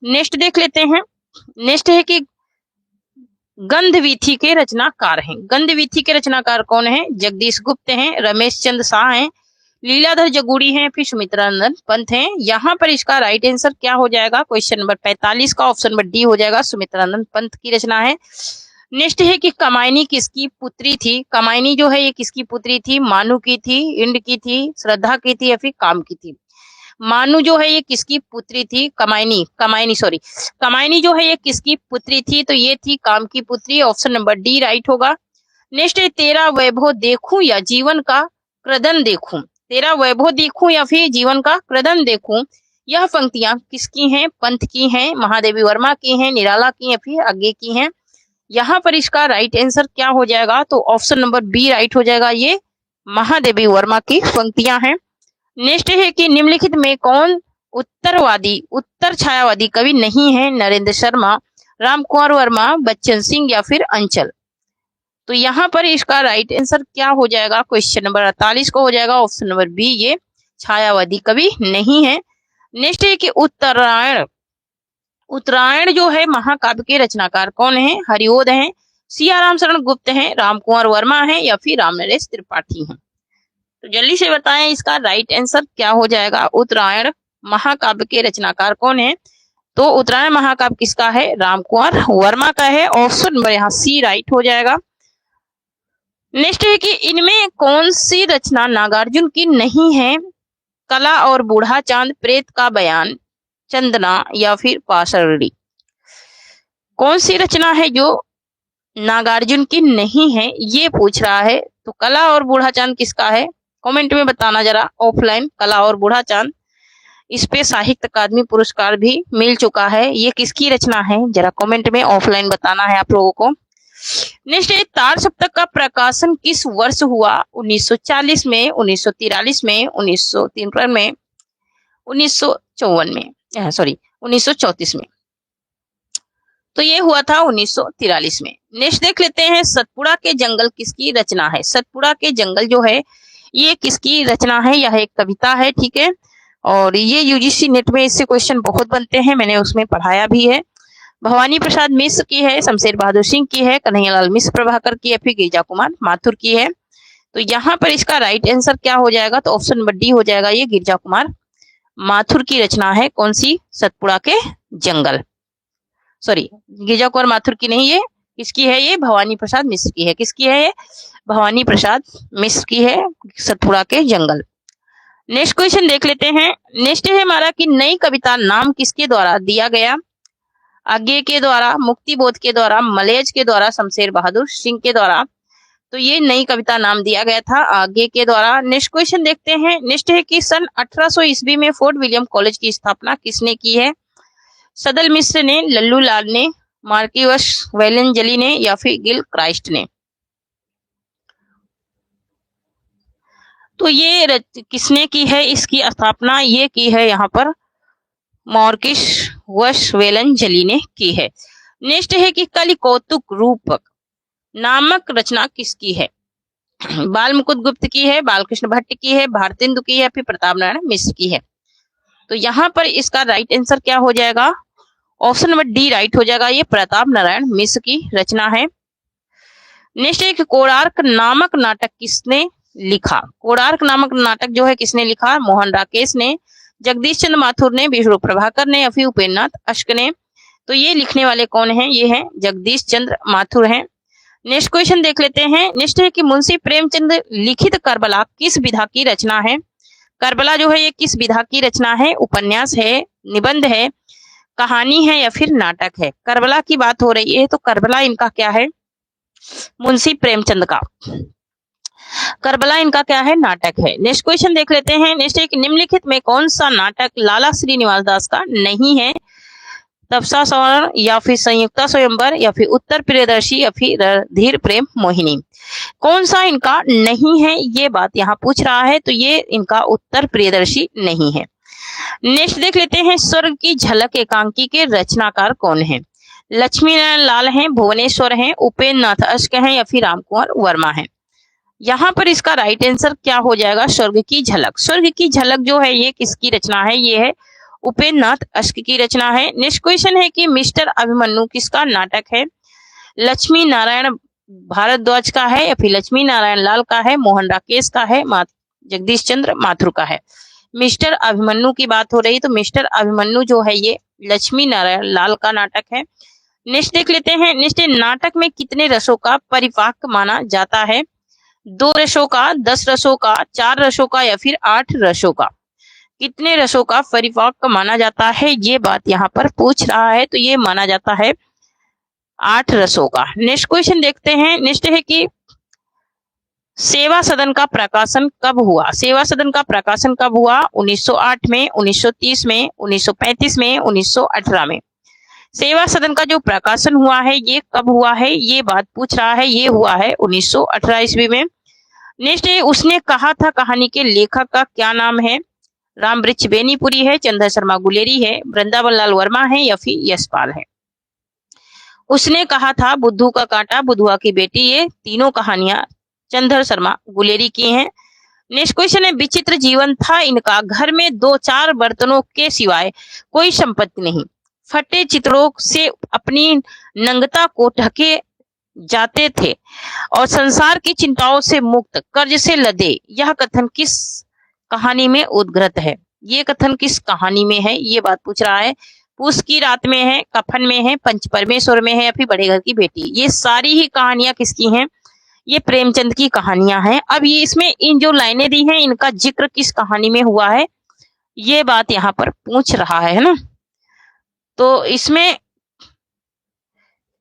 नेक्स्ट देख लेते हैं। नेक्स्ट है कि गंधवीथी के रचनाकार हैं, गंधवीथी के रचनाकार कौन है, जगदीश गुप्त हैं, रमेश चंद्र शाह हैं, लीलाधर जगूड़ी हैं, फिर सुमित्रानंद पंत हैं। यहाँ पर इसका राइट आंसर क्या हो जाएगा, क्वेश्चन नंबर 45 का ऑप्शन नंबर डी हो जाएगा, सुमित्रानंद पंत की रचना है। नेक्स्ट है कि कमायनी किसकी पुत्री थी, कमायनी जो है ये किसकी पुत्री थी, मानु की थी, इंद्र की थी, श्रद्धा की थी, या फिर काम की थी। मानु जो है ये किसकी पुत्री थी, कमायनी जो है ये किसकी पुत्री थी, तो ये थी काम की पुत्री, ऑप्शन नंबर डी राइट होगा। नेक्स्ट है तेरा वैभव देखूं या जीवन का क्रदन देखूं, तेरा वैभव देखूं या फिर जीवन का क्रदन देखूं, यह पंक्तियां किसकी हैं, पंत की हैं, महादेवी वर्मा की हैं, निराला की, या फिर आगे की हैं। यहाँ पर इसका राइट आंसर क्या हो जाएगा, तो ऑप्शन नंबर बी राइट हो जाएगा, ये महादेवी वर्मा की पंक्तियां हैं। नेक्स्ट है कि निम्नलिखित में कौन उत्तर छायावादी कवि नहीं है, नरेंद्र शर्मा, रामकुमार वर्मा, बच्चन सिंह, या फिर अंचल। तो यहाँ पर इसका राइट आंसर क्या हो जाएगा, क्वेश्चन नंबर 48 को हो जाएगा, ऑप्शन नंबर बी, ये छायावादी कवि नहीं है। नेक्स्ट है कि उत्तरायण जो है महाकाव्य के रचनाकार कौन है, हरिओद हैं, सियाराम शरण गुप्त हैं, रामकुमार वर्मा हैं, या फिर रामनरेश त्रिपाठी हैं। तो जल्दी से बताएं इसका राइट आंसर क्या हो जाएगा, उत्तरायण महाकाव्य के रचनाकार कौन है, तो उत्तरायण महाकाव्य किसका है, रामकुमार वर्मा का है, ऑप्शन नंबर यहाँ सी राइट हो जाएगा। नेक्स्ट है कि इनमें कौन सी रचना नागार्जुन की नहीं है, कला और बूढ़ा चांद, प्रेत का बयान, चंदना, या फिर पाषाणी। कौन सी रचना है जो नागार्जुन की नहीं है, ये पूछ रहा है। तो कला और बूढ़ा चांद किसका है? कमेंट में बताना जरा। ऑफलाइन कला और बूढ़ा चांद, इस पे साहित्य अकादमी पुरस्कार भी मिल चुका है। ये किसकी रचना है? जरा कमेंट में ऑफलाइन बताना है आप लोगों को। नेक्स्ट है, तार सप्तक का प्रकाशन किस वर्ष हुआ? 1940 में, 1943 में, 1953 में, 1954 में, सॉरी 1934 में। तो ये हुआ था 1943 में। नेक्स्ट देख लेते हैं, सतपुड़ा के जंगल किसकी रचना है? सतपुड़ा के जंगल जो है ये किसकी रचना है? यह एक कविता है, ठीक है। और ये यूजीसी नेट में इससे क्वेश्चन बहुत बनते हैं, मैंने उसमें पढ़ाया भी है। भवानी प्रसाद मिश्र की है, शमशेर बहादुर सिंह की है, कन्हैयालाल मिश्र प्रभाकर की है, फिर गिरिजा कुमार माथुर की है। तो यहाँ पर इसका राइट आंसर क्या हो जाएगा? तो ऑप्शन नंबर डी हो जाएगा, ये गिरिजा कुमार माथुर की रचना है। कौन सी? सतपुड़ा के जंगल। सॉरी, गिरिजा कुमार माथुर की नहीं, ये किसकी है? ये भवानी प्रसाद मिश्र की है। किसकी है? ये भवानी प्रसाद मिश्र की है, सतपुड़ा के जंगल। नेक्स्ट क्वेश्चन देख लेते हैं। नेक्स्ट है हमारा कि नई कविता नाम किसके द्वारा दिया गया? आगे के द्वारा, मुक्तिबोध के द्वारा, मलयज के द्वारा, शमशेर बहादुर सिंह के द्वारा। तो ये नई कविता नाम दिया गया था आगे के द्वारा। नेक्स्ट क्वेश्चन देखते हैं। नेक्स्ट है कि सन 1800 ईस्वी में फोर्ट विलियम कॉलेज की स्थापना किसने की है? सदल मिश्र ने, लल्लू लाल ने, मार्किवस वेलेंजली ने, या फिर गिल क्राइस्ट ने। तो ये किसने की है इसकी स्थापना? ये की है यहाँ पर मार्किस वश वेलेंजली ने की है। नेक्स्ट है कि कलि कौतुक रूपक नामक रचना किसकी है? बाल मुकुंद गुप्त की है, बालकृष्ण भट्ट की है, भारतेंदु की है, फिर प्रताप नारायण मिश्र की है। तो यहाँ पर इसका राइट आंसर क्या हो जाएगा? ऑप्शन नंबर डी राइट हो जाएगा, ये प्रताप नारायण मिश्र की रचना है। नेक्स्ट एक, कोणार्क नामक नाटक किसने लिखा? कोणार्क नामक नाटक जो है किसने लिखा? मोहन राकेश ने, जगदीश चंद्र माथुर ने, विष्णु प्रभाकर ने, या फिर उपेंद्र नाथ अश्क ने। तो ये लिखने वाले कौन हैं? ये हैं जगदीश चंद्र माथुर हैं। नेक्स्ट क्वेश्चन देख लेते हैं। नेक्स्ट है कि मुंशी प्रेमचंद लिखित करबला किस विधा की रचना है? करबला जो है ये किस विधा की रचना है? उपन्यास है, निबंध है, कहानी है, या फिर नाटक है? करबला की बात हो रही है, तो करबला इनका क्या है? मुंशी प्रेमचंद का करबला इनका क्या है? नाटक है। नेक्स्ट क्वेश्चन देख लेते हैं। नेक्स्ट है कि निम्नलिखित में कौन सा नाटक लाला श्रीनिवास दास का नहीं है? तपसा स्वर्ण, या फिर संयुक्ता स्वयंवर, या फिर उत्तर प्रियदर्शी, या फिर धीर प्रेम मोहिनी। कौन सा इनका नहीं है, ये बात यहाँ पूछ रहा है। तो ये इनका उत्तर प्रियदर्शी नहीं है। नेक्स्ट देख लेते हैं। स्वर्ग की झलक एकांकी के रचनाकार कौन है? लक्ष्मी नारायण लाल हैं, भुवनेश्वर हैं, उपेंद्र नाथ अश्क हैं, या फिर रामकुमार वर्मा हैं। यहाँ पर इसका राइट आंसर क्या हो जाएगा? स्वर्ग की झलक। स्वर्ग की झलक जो है ये किसकी रचना है? ये है उपेंद्र नाथ अश्क की रचना है। नेक्स्ट क्वेश्चन है कि मिस्टर अभिमन्यु किसका नाटक है? लक्ष्मी नारायण भारद्वाज का है, या फिर लक्ष्मी नारायण लाल का है, मोहन राकेश का है, जगदीश चंद्र माथुर का है? मिस्टर अभिमन्यु की बात हो रही, तो मिस्टर अभिमन्यु जो है ये लक्ष्मी नारायण लाल का नाटक है। नेक्स्ट देख लेते हैं। नेक्स्ट नाटक में कितने रसों का परिपाक माना जाता है? 2 रसों का, 10 रसों का, 4 रसों का, या फिर 8 रसों का? कितने रसों का परिपाक माना जाता है, ये बात यहाँ पर पूछ रहा है। तो ये माना जाता है 8 रसों का। नेक्स्ट क्वेश्चन देखते हैं। नेक्स्ट है कि सेवा सदन का प्रकाशन कब हुआ? सेवा सदन का प्रकाशन कब हुआ? 1908 में, 1930 में, 1935 में, 1918 में। सेवा सदन का जो प्रकाशन हुआ है ये कब हुआ है, ये बात पूछ रहा है। ये हुआ है 1918 ईस्वी में। नेक्स्ट है, उसने कहा था कहानी के लेखक का क्या नाम है? रामवृक्ष बेनीपुरी है, चंद्र शर्मा गुलेरी है, वृंदावन लाल वर्मा है, या फिर यशपाल है? उसने कहा था, बुद्धू का कांटा, बुधुआ की बेटी, ये तीनों कहानियां चंद्र शर्मा गुलेरी की हैं। नेक्स्ट क्वेश्चन है, विचित्र जीवन था इनका, घर में 2-4 बर्तनों के सिवाय कोई संपत्ति नहीं, फटे चित्रों से अपनी नंगता को ढके जाते थे और संसार की चिंताओं से मुक्त, कर्ज से लदे। यह कथन किस कहानी में उद्घृत है? ये कथन किस कहानी में है, ये बात पूछ रहा है। पूस की रात में है, कफन में है, पंच परमेश्वर में है, या फिर बड़े घर की बेटी? ये सारी ही कहानियां किसकी हैं? ये प्रेमचंद की कहानियां हैं। अब ये इसमें इन जो लाइनें दी हैं इनका जिक्र किस कहानी में हुआ है, ये बात यहाँ पर पूछ रहा है ना। तो इसमें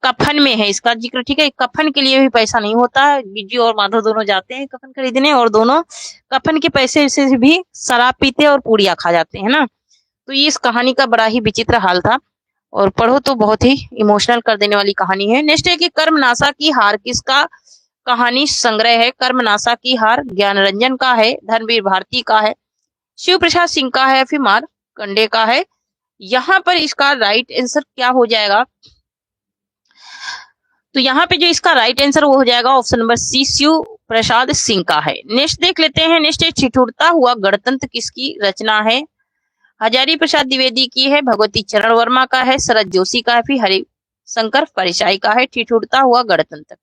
कफन में है इसका जिक्र, ठीक है। कफन के लिए भी पैसा नहीं होता है, बिज्जू और माधव दोनों जाते हैं कफन खरीदने और दोनों कफन के पैसे से भी शराब पीते और पूड़ियाँ खा जाते हैं ना। तो ये इस कहानी का बड़ा ही विचित्र हाल था और पढ़ो तो बहुत ही इमोशनल कर देने वाली कहानी है। नेक्स्ट है कि कर्मनाशा की हार किसका कहानी संग्रह है। कर्मनाशा की हार ज्ञानरंजन का है, धर्मवीर भारती का है, शिव प्रसाद सिंह का है, फिर मार्कंडे का है। यहाँ पर इसका राइट आंसर क्या हो जाएगा, तो यहाँ पे जो इसका राइट आंसर वो हो जाएगा ऑप्शन नंबर सी, शिव प्रसाद सिंह का है। नेक्स्ट देख लेते हैं। नेक्स्ट है ठिठुरता हुआ गणतंत्र किसकी रचना है। हजारी प्रसाद द्विवेदी की है, भगवती चरण वर्मा का है, शरद जोशी का है, फिर हरिशंकर परिचाई का है। ठिठुरता हुआ गणतंत्र,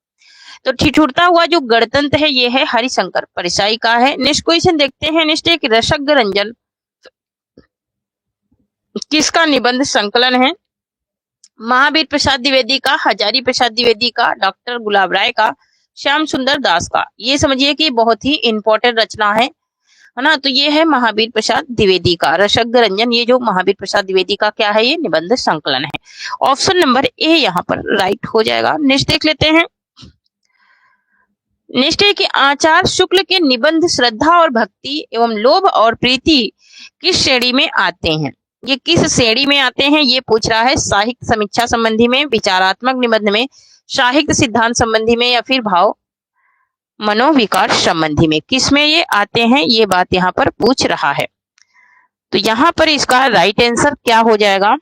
तो ठिठुरता हुआ जो गणतंत्र है ये है हरिशंकर परिचाई का है। नेक्स्ट क्वेश्चन देखते हैं। नेक्स्ट एक रसज्ञ रंजन किसका निबंध संकलन है। महावीर प्रसाद द्विवेदी का, हजारी प्रसाद द्विवेदी का, डॉक्टर गुलाब राय का, श्याम सुंदर दास का। ये समझिए कि बहुत ही इंपॉर्टेंट रचना है ना। तो ये है महावीर प्रसाद द्विवेदी का रसज्ञ रंजन, ये जो महावीर प्रसाद द्विवेदी का क्या है, ये निबंध संकलन है। ऑप्शन नंबर ए यहाँ पर राइट हो जाएगा। नेक्स्ट देख लेते हैं। नेक्स्ट है कि आचार्य शुक्ल के निबंध श्रद्धा और भक्ति एवं लोभ और प्रीति किस श्रेणी में आते हैं। ये किस श्रेणी में आते हैं ये पूछ रहा है। साहित्य समीक्षा संबंधी में, विचारात्मक निबंध में, साहित्य सिद्धांत संबंधी में, या फिर भाव मनोविकार संबंधी में, किस में ये आते हैं ये बात यहाँ पर पूछ रहा है। तो यहाँ पर इसका राइट आंसर क्या हो जाएगा,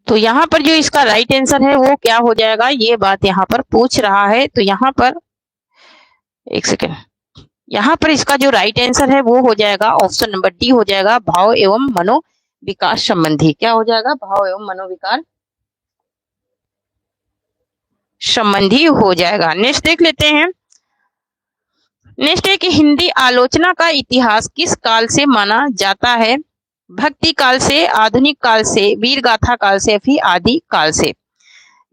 तो यहाँ पर जो इसका राइट आंसर है वो क्या हो जाएगा ये बात यहाँ पर पूछ रहा है। तो यहाँ पर एक सेकेंड, यहाँ पर इसका जो राइट आंसर है वो हो जाएगा ऑप्शन नंबर डी हो जाएगा, भाव एवं मनोविकार संबंधी। क्या हो जाएगा, भाव एवं मनोविकार संबंधी हो जाएगा। नेक्स्ट देख लेते हैं। नेक्स्ट है कि हिंदी आलोचना का इतिहास किस काल से माना जाता है। भक्ति काल से, आधुनिक काल से, वीर गाथा काल से, फिर आदि काल से।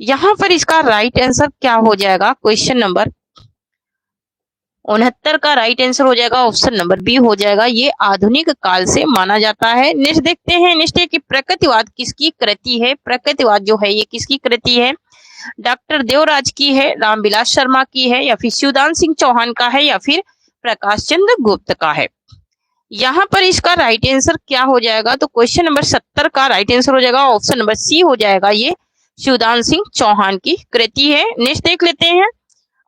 यहाँ पर इसका राइट आंसर क्या हो जाएगा, क्वेश्चन नंबर 69 का राइट आंसर हो जाएगा ऑप्शन नंबर बी हो जाएगा, ये आधुनिक काल से माना जाता है। नेक्स्ट देखते हैं। नेक्स्ट है कि प्रकृतिवाद किसकी कृति है। प्रकृतिवाद जो है ये किसकी कृति है। डॉक्टर देवराज की है, रामविलास शर्मा की है, या फिर शिवदान सिंह चौहान का है, या फिर प्रकाश चंद्र गुप्त का है। यहाँ पर इसका राइट आंसर क्या हो जाएगा, तो क्वेश्चन नंबर 70 का राइट आंसर हो जाएगा ऑप्शन नंबर सी हो जाएगा, ये शिवदान सिंह चौहान की कृति है। नेक्स्ट देख लेते हैं।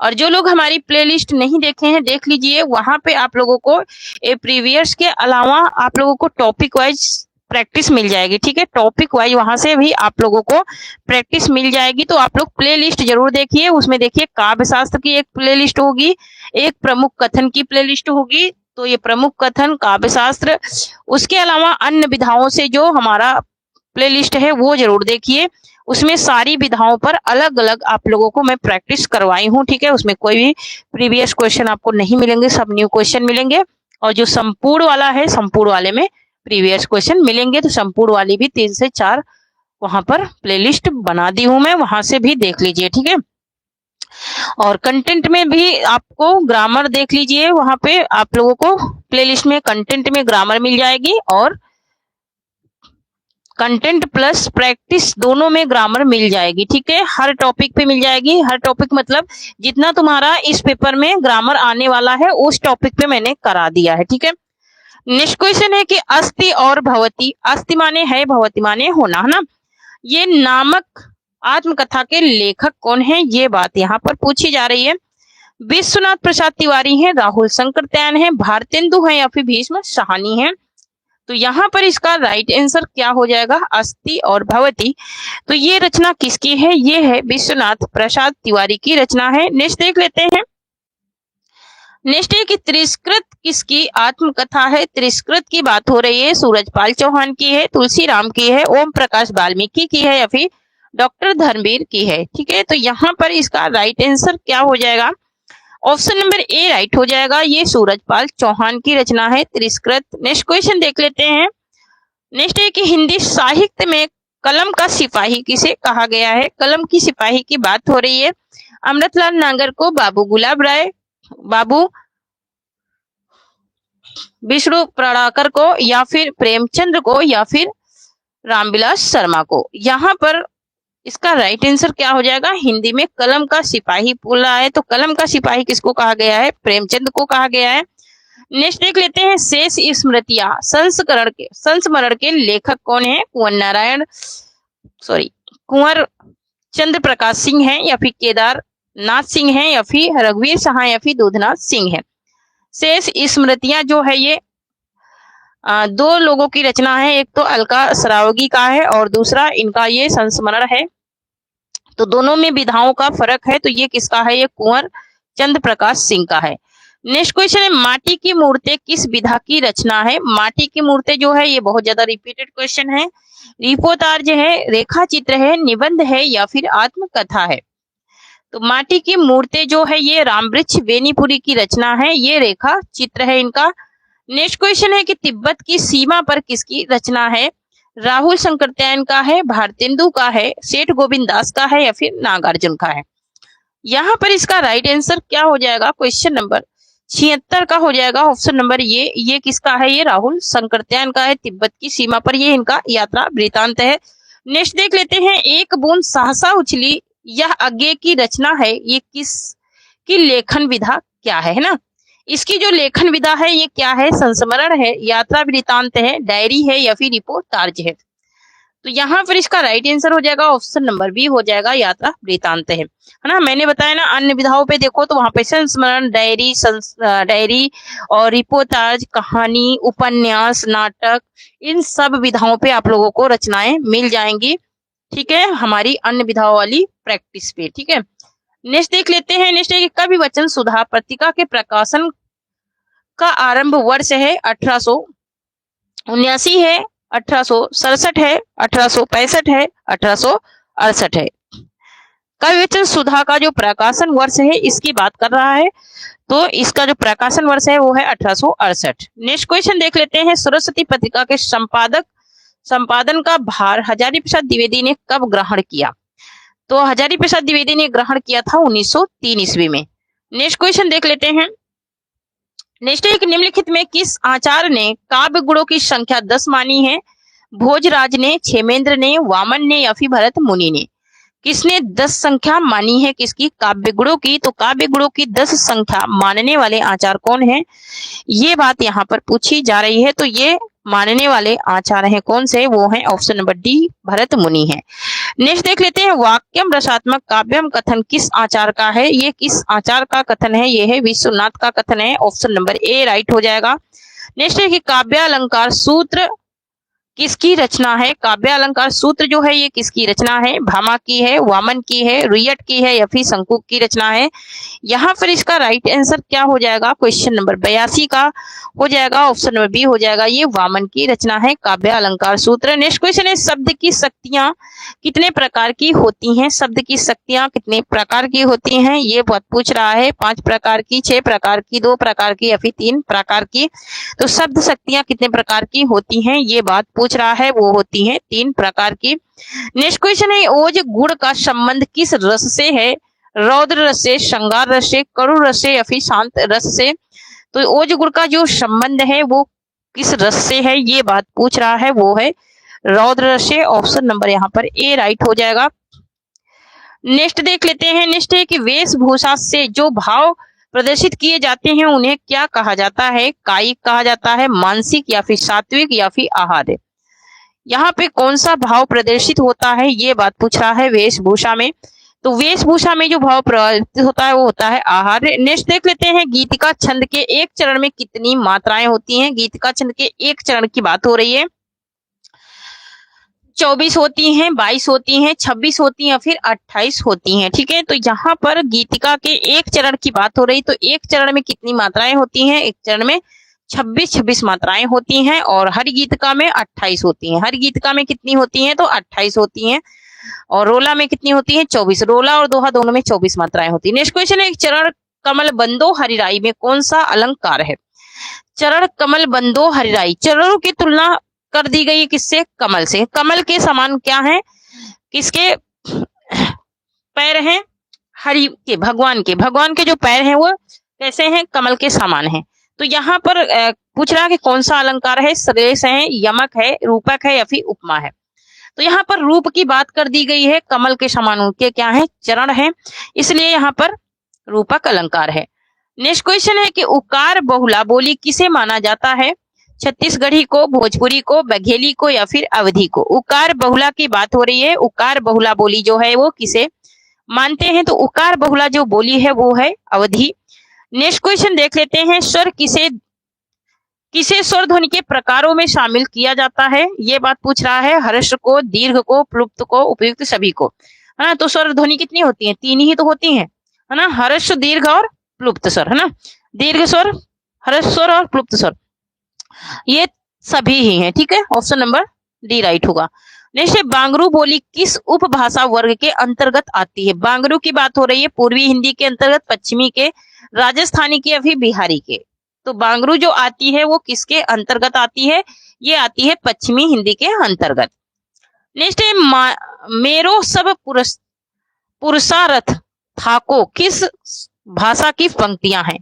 और जो लोग हमारी प्लेलिस्ट नहीं देखे हैं देख लीजिए, वहां पे आप लोगों को प्रीवियस के अलावा आप लोगों को टॉपिक वाइज प्रैक्टिस मिल जाएगी, ठीक है। टॉपिक वाइज वहां से भी आप लोगों को प्रैक्टिस मिल जाएगी। तो आप लोग प्लेलिस्ट जरूर देखिए, उसमें देखिए काव्य शास्त्र की एक प्लेलिस्ट होगी, एक प्रमुख कथन की प्लेलिस्ट होगी। तो ये प्रमुख कथन, काव्य शास्त्र, उसके अलावा अन्य विधाओं से जो हमारा प्लेलिस्ट है वो जरूर देखिए। उसमें सारी विधाओं पर अलग अलग आप लोगों को मैं प्रैक्टिस करवाई हूँ, ठीक है। उसमें कोई भी प्रीवियस क्वेश्चन आपको नहीं मिलेंगे, सब न्यू क्वेश्चन मिलेंगे। और जो संपूर्ण वाला है, संपूर्ण वाले में प्रीवियस क्वेश्चन मिलेंगे। तो संपूर्ण वाली भी 3 से 4 वहां पर प्लेलिस्ट बना दी हूं मैं, वहां से भी देख लीजिए, ठीक है। और कंटेंट में भी आपको ग्रामर देख लीजिए, वहां पे आप लोगों को प्लेलिस्ट में कंटेंट में ग्रामर मिल जाएगी और कंटेंट प्लस प्रैक्टिस दोनों में ग्रामर मिल जाएगी, ठीक है। हर टॉपिक पे मिल जाएगी। हर टॉपिक मतलब जितना तुम्हारा इस पेपर में ग्रामर आने वाला है उस टॉपिक पे मैंने करा दिया है, ठीक है। नेक्स्ट क्वेश्चन है कि अस्ति और भवती, अस्ति माने है, भवती माने होना, है ना। ये नामक आत्मकथा के लेखक कौन है, ये बात यहाँ पर पूछी जा रही है। विश्वनाथ प्रसाद तिवारी है, राहुल शंकरदयाल है, भारतेंदु है, या फिर भीष्म साहनी है। तो यहाँ पर इसका राइट आंसर क्या हो जाएगा, अस्ति और भवती। तो ये रचना किसकी है, ये है विश्वनाथ प्रसाद तिवारी की रचना है। नेक्स्ट देख लेते हैं। नेक्स्ट है कि तिरस्कृत किसकी आत्मकथा है। तिरस्कृत की बात हो रही है, सूरजपाल चौहान की है, तुलसीराम की है, ओम प्रकाश वाल्मीकि की है, या फिर डॉक्टर धर्मवीर की है, ठीक है। तो यहाँ पर इसका राइट आंसर क्या हो जाएगा, ऑप्शन नंबर ए राइट हो जाएगा, ये सूरजपाल चौहान की रचना है तिरस्कृत। नेक्स्ट क्वेश्चन देख लेते हैं। नेक्स्ट है कि हिंदी साहित्य में कलम का सिपाही किसे कहा गया है। कलम की सिपाही की बात हो रही है, अमृतलाल नागर को, बाबू गुलाब राय, बाबू विष्णु प्रणाकर को, या फिर प्रेमचंद्र को, या फिर रामविलास शर्मा को। यहाँ पर इसका राइट आंसर क्या हो जाएगा? हिंदी में कलम का सिपाही बोला है, तो कलम का सिपाही किसको कहा गया है? प्रेमचंद को कहा गया है। नेक्स्ट देख लेते हैं, शेष स्मृतियां संस्मरण के लेखक कौन है? कुंवर चंद्र प्रकाश सिंह है, या फिर केदारनाथ सिंह है, या फिर रघुवीर शाह, या फिर दूधनाथ सिंह है। शेष स्मृतियां जो है ये दो लोगों की रचना है, एक तो अलका सरावगी का है और दूसरा इनका ये संस्मरण है। तो दोनों में विधाओं का फर्क है, तो ये किसका है? ये कुंवर चंद्र प्रकाश सिंह का है। नेक्स्ट क्वेश्चन है, माटी की मूर्तें किस विधा की रचना है? माटी की मूर्तें जो है ये बहुत ज्यादा रिपीटेड क्वेश्चन है। रिपोर्टाज है, रेखा चित्र है, निबंध है, या फिर आत्मकथा है? तो माटी की मूर्तें जो है ये रामवृक्ष बेनीपुरी की रचना है, ये रेखा चित्र है इनका। नेक्स्ट क्वेश्चन है कि तिब्बत की सीमा पर किसकी रचना है? राहुल शंकरत्यायन का है, भारतेंदु का है, सेठ गोविंद दास का है, या फिर नागार्जुन का है? यहाँ पर इसका राइट आंसर क्या हो जाएगा? क्वेश्चन नंबर 76 का हो जाएगा, ऑप्शन नंबर ये किसका है? ये राहुल शंकरत्यायन का है। तिब्बत की सीमा पर ये इनका यात्रा वृतांत है। नेक्स्ट देख लेते हैं, एक बूंद सहसा उछली यह आगे की रचना है, ये किस की लेखन विधा क्या है ना? इसकी जो लेखन विधा है ये क्या है? संस्मरण है, यात्रा वृतांत है, डायरी है, या फिर रिपोर्टाज है? तो यहाँ पर इसका राइट आंसर हो जाएगा ऑप्शन नंबर बी हो जाएगा, यात्रा वृतांत है ना। मैंने बताया ना, अन्य विधाओं पे देखो तो वहां पे संस्मरण, डायरी और रिपोर्टाज, कहानी, उपन्यास, नाटक, इन सब विधाओं पे आप लोगों को रचनाएं मिल जाएंगी। ठीक है, हमारी अन्य विधाओं वाली प्रैक्टिस पे। ठीक है, नेक्स्ट देख लेते हैं। नेक्स्ट है, कवि वचन सुधा पत्रिका के प्रकाशन का आरंभ वर्ष है? 1879 है, 1867 है, 1865 है, 1868 है? कवि वचन सुधा का जो प्रकाशन वर्ष है इसकी बात कर रहा है, तो इसका जो प्रकाशन वर्ष है वो है 1868। नेक्स्ट क्वेश्चन देख लेते हैं, सरस्वती पत्रिका के संपादन का भार हजारी प्रसाद द्विवेदी ने कब ग्रहण किया? तो हजारी प्रसाद द्विवेदी ने ग्रहण किया था 1903 ईस्वी में। नेक्स्ट क्वेश्चन देख लेते हैं। नेक्स्ट एक, निम्नलिखित में किस आचार्य ने काव्य गुणों की संख्या 10 मानी है? भोजराज ने, क्षेमेंद्र ने, वामन ने, या फिर भरत मुनि ने? किसने 10 संख्या मानी है किसकी? काव्य गुणों की। तो काव्य गुणों की 10 संख्या मानने वाले आचार्य कौन है? ये बात यहाँ पर पूछी जा रही है। तो ये मानने वाले आचार्य हैं कौन से? वो है ऑप्शन नंबर डी, भरत मुनि है। नेक्स्ट देख लेते हैं, वाक्यम रसात्मक काव्यम कथन किस आचार्य का है? ये किस आचार्य का कथन है? ये है विश्वनाथ का कथन है, ऑप्शन नंबर ए राइट हो जाएगा। नेक्स्ट है कि काव्यालंकार सूत्र किसकी रचना है? काव्यालंकार सूत्र जो है ये किसकी रचना है? भामा की है, वामन की है, रुयट की है, या फिर शंकुक की रचना है? यहाँ पर इसका राइट आंसर क्या हो जाएगा? क्वेश्चन नंबर 82 का हो जाएगा, ऑप्शन नंबर बी हो जाएगा, ये वामन की रचना है काव्य अलंकार सूत्र। नेक्स्ट क्वेश्चन है, शब्द की शक्तियां कितने प्रकार की होती हैं? शब्द की शक्तियां कितने प्रकार की होती हैं? ये बहुत पूछ रहा है, 5 प्रकार की, 6 प्रकार की, 2 प्रकार की, या फिर 3 प्रकार की? तो शब्द शक्तियां कितने प्रकार की होती हैं ये बात पूछ रहा है, वो होती हैं 3 प्रकार की। नेक्स्ट क्वेश्चन है, ओज गुण का संबंध किस रस से है? रौद्र रस से, श्रृंगार रस से, करुण रस से, या फिर शांत रस से? तो ओज गुण का जो संबंध है वो किस रस से है ये बात पूछ रहा है, वो है रौद्र रस से, ऑप्शन नंबर यहाँ पर ए राइट हो जाएगा। नेक्स्ट देख लेते हैं। नेक्स्ट है कि वेशभूषा से जो भाव प्रदर्शित किए जाते हैं उन्हें क्या कहा जाता है? कायिक कहा जाता है, मानसिक, या फिर सात्विक, या फिर आहार्य? यहाँ पे कौन सा भाव प्रदर्शित होता है ये बात पूछ रहा है वेशभूषा में। तो वेशभूषा में जो भाव प्रदर्शित होता है वो होता है आहार्य। नेक्स्ट देख लेते हैं, गीतिका छंद के एक चरण में कितनी मात्राएं होती हैं? गीतिका छंद के एक चरण की बात हो रही है। 24 होती हैं, 22 होती हैं, 26 होती हैं, फिर 28 होती हैं। ठीक है, तो यहाँ पर गीतिका के एक चरण की बात हो रही, तो एक चरण में कितनी मात्राएं होती हैं? एक चरण में 26 मात्राएं होती हैं, और हर गीतिका में 28 होती हैं। हर गीतिका में कितनी होती हैं? तो 28 होती हैं। और रोला में कितनी होती है? 24। रोला और दोहा दोनों में 24 मात्राएं होती है। नेक्स्ट क्वेश्चन है, चरण कमल बंदो हरिराई में कौन सा अलंकार है? चरण कमल बंदो हरिराई, चरणों की तुलना कर दी गई किससे? कमल से। कमल के समान क्या है? किसके पैर हैं? हरि के, भगवान के। भगवान के जो पैर हैं वो कैसे हैं? कमल के समान हैं। तो यहाँ पर पूछ रहा है कि कौन सा अलंकार है? श्रेष्ठ है, यमक है, रूपक है, या फिर उपमा है? तो यहाँ पर रूप की बात कर दी गई है, कमल के समान उनके क्या है, चरण है, इसलिए यहाँ पर रूपक अलंकार है। नेक्स्ट क्वेश्चन है कि उकार बहुला बोली किसे माना जाता है? छत्तीसगढ़ी को, भोजपुरी को, बघेली को या फिर अवधी को? उकार बहुला की बात हो रही है। उकार बहुला बोली जो है वो किसे मानते हैं? तो उकार बहुला जो बोली है वो है अवधी। नेक्स्ट क्वेश्चन देख लेते हैं, स्वर किसे स्वर ध्वनि के प्रकारों में शामिल किया जाता है? ये बात पूछ रहा है। हर्ष को, दीर्घ को, प्लुप्त को, उपयुक्त सभी को, है ना। तो स्वर ध्वनि कितनी होती है? 3 ही तो होती है ना, हर्ष, दीर्घ और प्लुप्त स्वर, है ना। दीर्घ स्वर, हर्ष स्वर और प्लुप्त स्वर, ये सभी ही हैं, ठीक है। ऑप्शन नंबर डी राइट होगा। नेक्स्ट, बांगरू बोली किस उपभाषा वर्ग के अंतर्गत आती है? बांगरू की बात हो रही है पूर्वी हिंदी के अंतर्गत, पश्चिमी के, राजस्थानी के या फिर बिहारी के? तो बांगरू जो आती है वो किसके अंतर्गत आती है? ये आती है पश्चिमी हिंदी के अंतर्गत। नेक्स्ट है, मेरो सब पुरुषार्थ थाको किस भाषा की पंक्तियां हैं?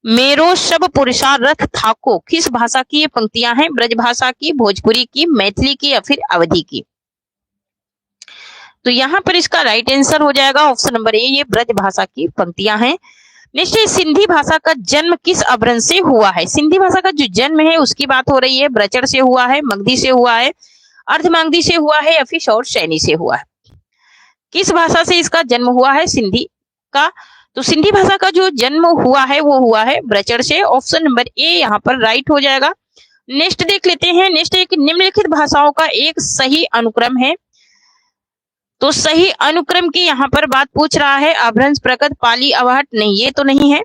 मेरो सब पुरुषार्थ थाको किस भाषा की ये पंक्तियां हैं? ब्रज भाषा की, भोजपुरी की, मैथिली की या फिर अवधी की? तो यहाँ पर इसका राइट आंसर हो जाएगा ऑप्शन नंबर ए, ये ब्रज भाषा की पंक्तियां हैं। निश्चय, सिंधी भाषा का जन्म किस अभ्रंश से हुआ है? सिंधी भाषा का जो जन्म है उसकी बात हो रही है। ब्रचड़ से हुआ है, मगधी से हुआ है, अर्धमागधी से हुआ है या फिर शौर सैनी से हुआ है? किस भाषा से इसका जन्म हुआ है सिंधी का? तो सिंधी भाषा का जो जन्म हुआ है वो हुआ है ब्रचड़ से। ऑप्शन नंबर ए यहाँ पर राइट हो जाएगा। नेक्स्ट देख लेते हैं। नेक्स्ट एक निम्नलिखित भाषाओं का एक सही अनुक्रम है। तो सही अनुक्रम की यहाँ पर बात पूछ रहा है। अभ्रंश, प्रकट, पाली, अवहट, नहीं ये तो नहीं है।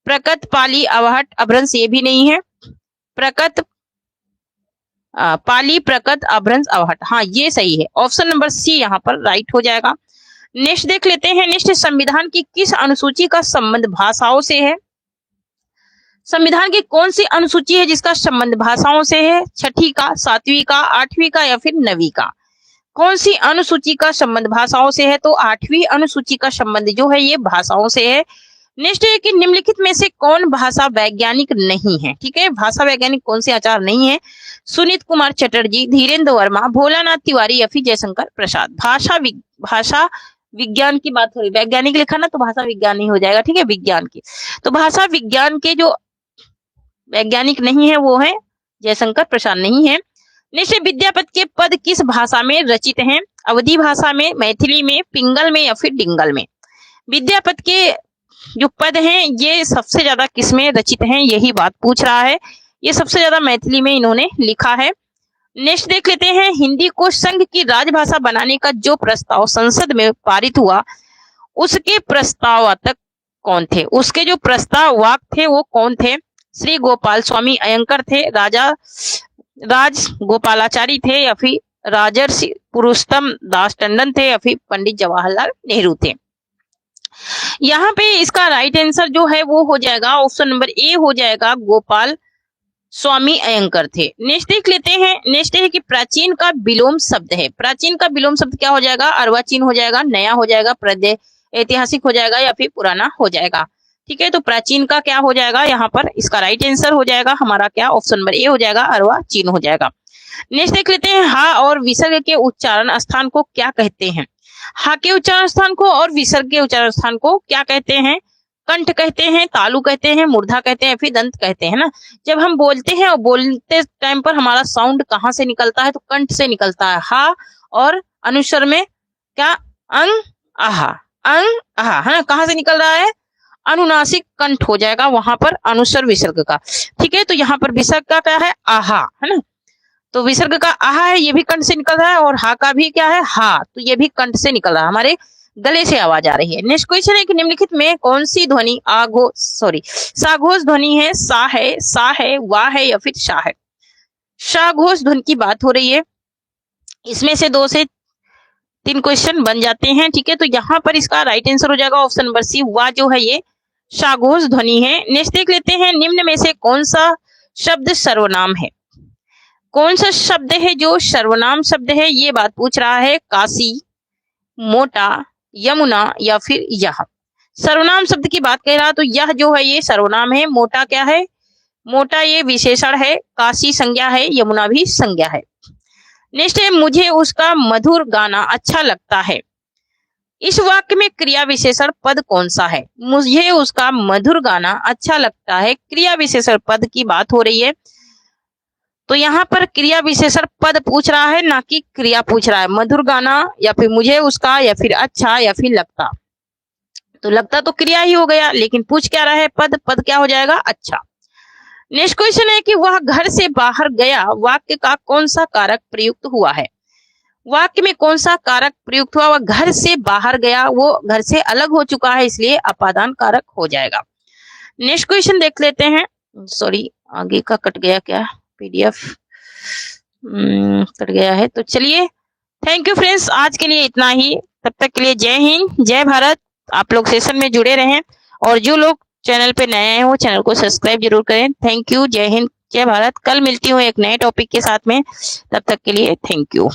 प्रकट, पाली, अवहट, अभ्रंश ये भी नहीं है। प्रकट, पाली, प्रकट, अभ्रंश, अवहट, हाँ ये सही है। ऑप्शन नंबर सी यहाँ पर राइट हो जाएगा। नेक्स्ट देख लेते हैं। नेक्स्ट, संविधान की किस अनुसूची का संबंध भाषाओं से है? संविधान की कौन सी अनुसूची है जिसका संबंध भाषाओं से है? 6ठी का, 7वीं का, 8वीं का या फिर 9वीं का? कौन सी अनुसूची का संबंध भाषाओं से है? तो 8वीं अनुसूची का संबंध जो है ये भाषाओं से है। नेक्स्ट है कि निम्नलिखित में से कौन भाषा वैज्ञानिक नहीं है? ठीक है, भाषा वैज्ञानिक कौन से आचार्य नहीं है? सुनीत कुमार चटर्जी, धीरेन्द्र वर्मा, भोलानाथ तिवारी या फिर जयशंकर प्रसाद? भाषा विज्ञान की बात हो रही, वैज्ञानिक लिखा ना तो भाषा विज्ञान ही हो जाएगा, ठीक है, विज्ञान की। तो भाषा विज्ञान के जो वैज्ञानिक नहीं है वो है जयशंकर प्रसाद नहीं है। निश्चय, विद्यापति के पद किस भाषा में रचित हैं? अवधी भाषा में, मैथिली में, पिंगल में या फिर डिंगल में? विद्यापति के जो पद हैं ये सबसे ज्यादा किस में रचित हैं, यही बात पूछ रहा है। ये सबसे ज्यादा मैथिली में इन्होंने लिखा है। नेक्स्ट देख लेते हैं। हिंदी को संघ की राजभाषा बनाने का जो प्रस्ताव संसद में पारित हुआ उसके प्रस्तावक कौन थे? उसके जो प्रस्तावक थे वो कौन थे? श्री गोपाल स्वामी अयंकर थे, राज गोपालाचारी थे या फिर राजर्षि पुरुषोत्तम दास टंडन थे या फिर पंडित जवाहरलाल नेहरू थे? यहाँ पे इसका राइट आंसर जो है वो हो जाएगा ऑप्शन नंबर ए हो जाएगा, गोपाल स्वामी अयंकर थे। नेक्स्ट देख लेते हैं। नेक्स्ट है कि प्राचीन का विलोम शब्द है। प्राचीन का विलोम शब्द क्या हो जाएगा? अर्वाचीन हो जाएगा, नया हो जाएगा, ऐतिहासिक हो जाएगा या फिर पुराना हो जाएगा। ठीक है, तो प्राचीन का क्या हो जाएगा यहाँ पर? इसका राइट आंसर हो जाएगा हमारा क्या? ऑप्शन नंबर ए हो जाएगा, अर्वाचीन हो जाएगा। नेक्स्ट देख लेते हैं। हा और विसर्ग के उच्चारण स्थान को क्या कहते हैं? हा के उच्चारण स्थान को और विसर्ग के उच्चारण स्थान को क्या कहते हैं? कंठ कहते हैं, तालु कहते हैं, मूर्धा कहते हैं, फिर दंत कहते हैं ना। जब हम बोलते हैं और बोलते टाइम पर हमारा साउंड कहाँ से निकलता है? तो कंठ से निकलता है। हा और अनुस्वर में क्या? अंग आहा, अंग आहा, है ना। कहाँ से निकल रहा है? अनुनासिक कंठ हो जाएगा वहां पर अनुस्वर विसर्ग का। ठीक है, तो यहाँ पर विसर्ग का क्या है? आहा, है ना। तो विसर्ग का आहा है, ये भी कंठ से निकल रहा है, और हा का भी क्या है? हा, तो ये भी कंठ से निकल रहा है, हमारे गले से आवाज आ रही है। नेक्स्ट क्वेश्चन है कि निम्नलिखित में कौन सी ध्वनि साघोष ध्वनि है? सा है, वाह है या फिर शाह है? साघोष ध्वनि की बात हो रही है। इसमें से 2 से 3 क्वेश्चन बन जाते हैं। ठीक है, तो यहाँ पर इसका राइट आंसर हो जाएगा ऑप्शन नंबर सी, वाह जो है ये साघोष ध्वनि है। नेक्स्ट देख लेते हैं। निम्न में से कौन सा शब्द सर्वनाम है? कौन सा शब्द है जो सर्वनाम शब्द है? ये बात पूछ रहा है। काशी, मोटा, यमुना या फिर यह? सर्वनाम शब्द की बात कह रहा तो यह जो है ये सर्वनाम है। मोटा क्या है? मोटा ये विशेषण है। काशी संज्ञा है, यमुना भी संज्ञा है। नेक्स्ट है मुझे उसका मधुर गाना अच्छा लगता है। इस वाक्य में क्रिया विशेषण पद कौन सा है? मुझे उसका मधुर गाना अच्छा लगता है, क्रिया विशेषण पद की बात हो रही है। तो यहाँ पर क्रिया विशेषण पद पूछ रहा है, ना कि क्रिया पूछ रहा है। मधुर गाना या फिर मुझे उसका या फिर अच्छा या फिर लगता, तो लगता तो क्रिया ही हो गया, लेकिन पूछ क्या रहा है? पद। पद क्या हो जाएगा? अच्छा। नेक्स्ट क्वेश्चन है कि वह घर से बाहर गया, वाक्य का कौन सा कारक प्रयुक्त हुआ है? वाक्य में कौन सा कारक प्रयुक्त हुआ? वह घर से बाहर गया, वो घर से अलग हो चुका है, इसलिए अपादान कारक हो जाएगा। नेक्स्ट क्वेश्चन देख लेते हैं। सॉरी, आगे का कट गया क्या? पीडीएफ कट गया है। तो चलिए, थैंक यू फ्रेंड्स, आज के लिए इतना ही। तब तक के लिए जय हिंद, जय भारत। आप लोग सेशन में जुड़े रहें, और जो लोग चैनल पे नए हैं वो चैनल को सब्सक्राइब जरूर करें। थैंक यू, जय हिंद, जय भारत। कल मिलती हूँ एक नए टॉपिक के साथ में, तब तक के लिए थैंक यू।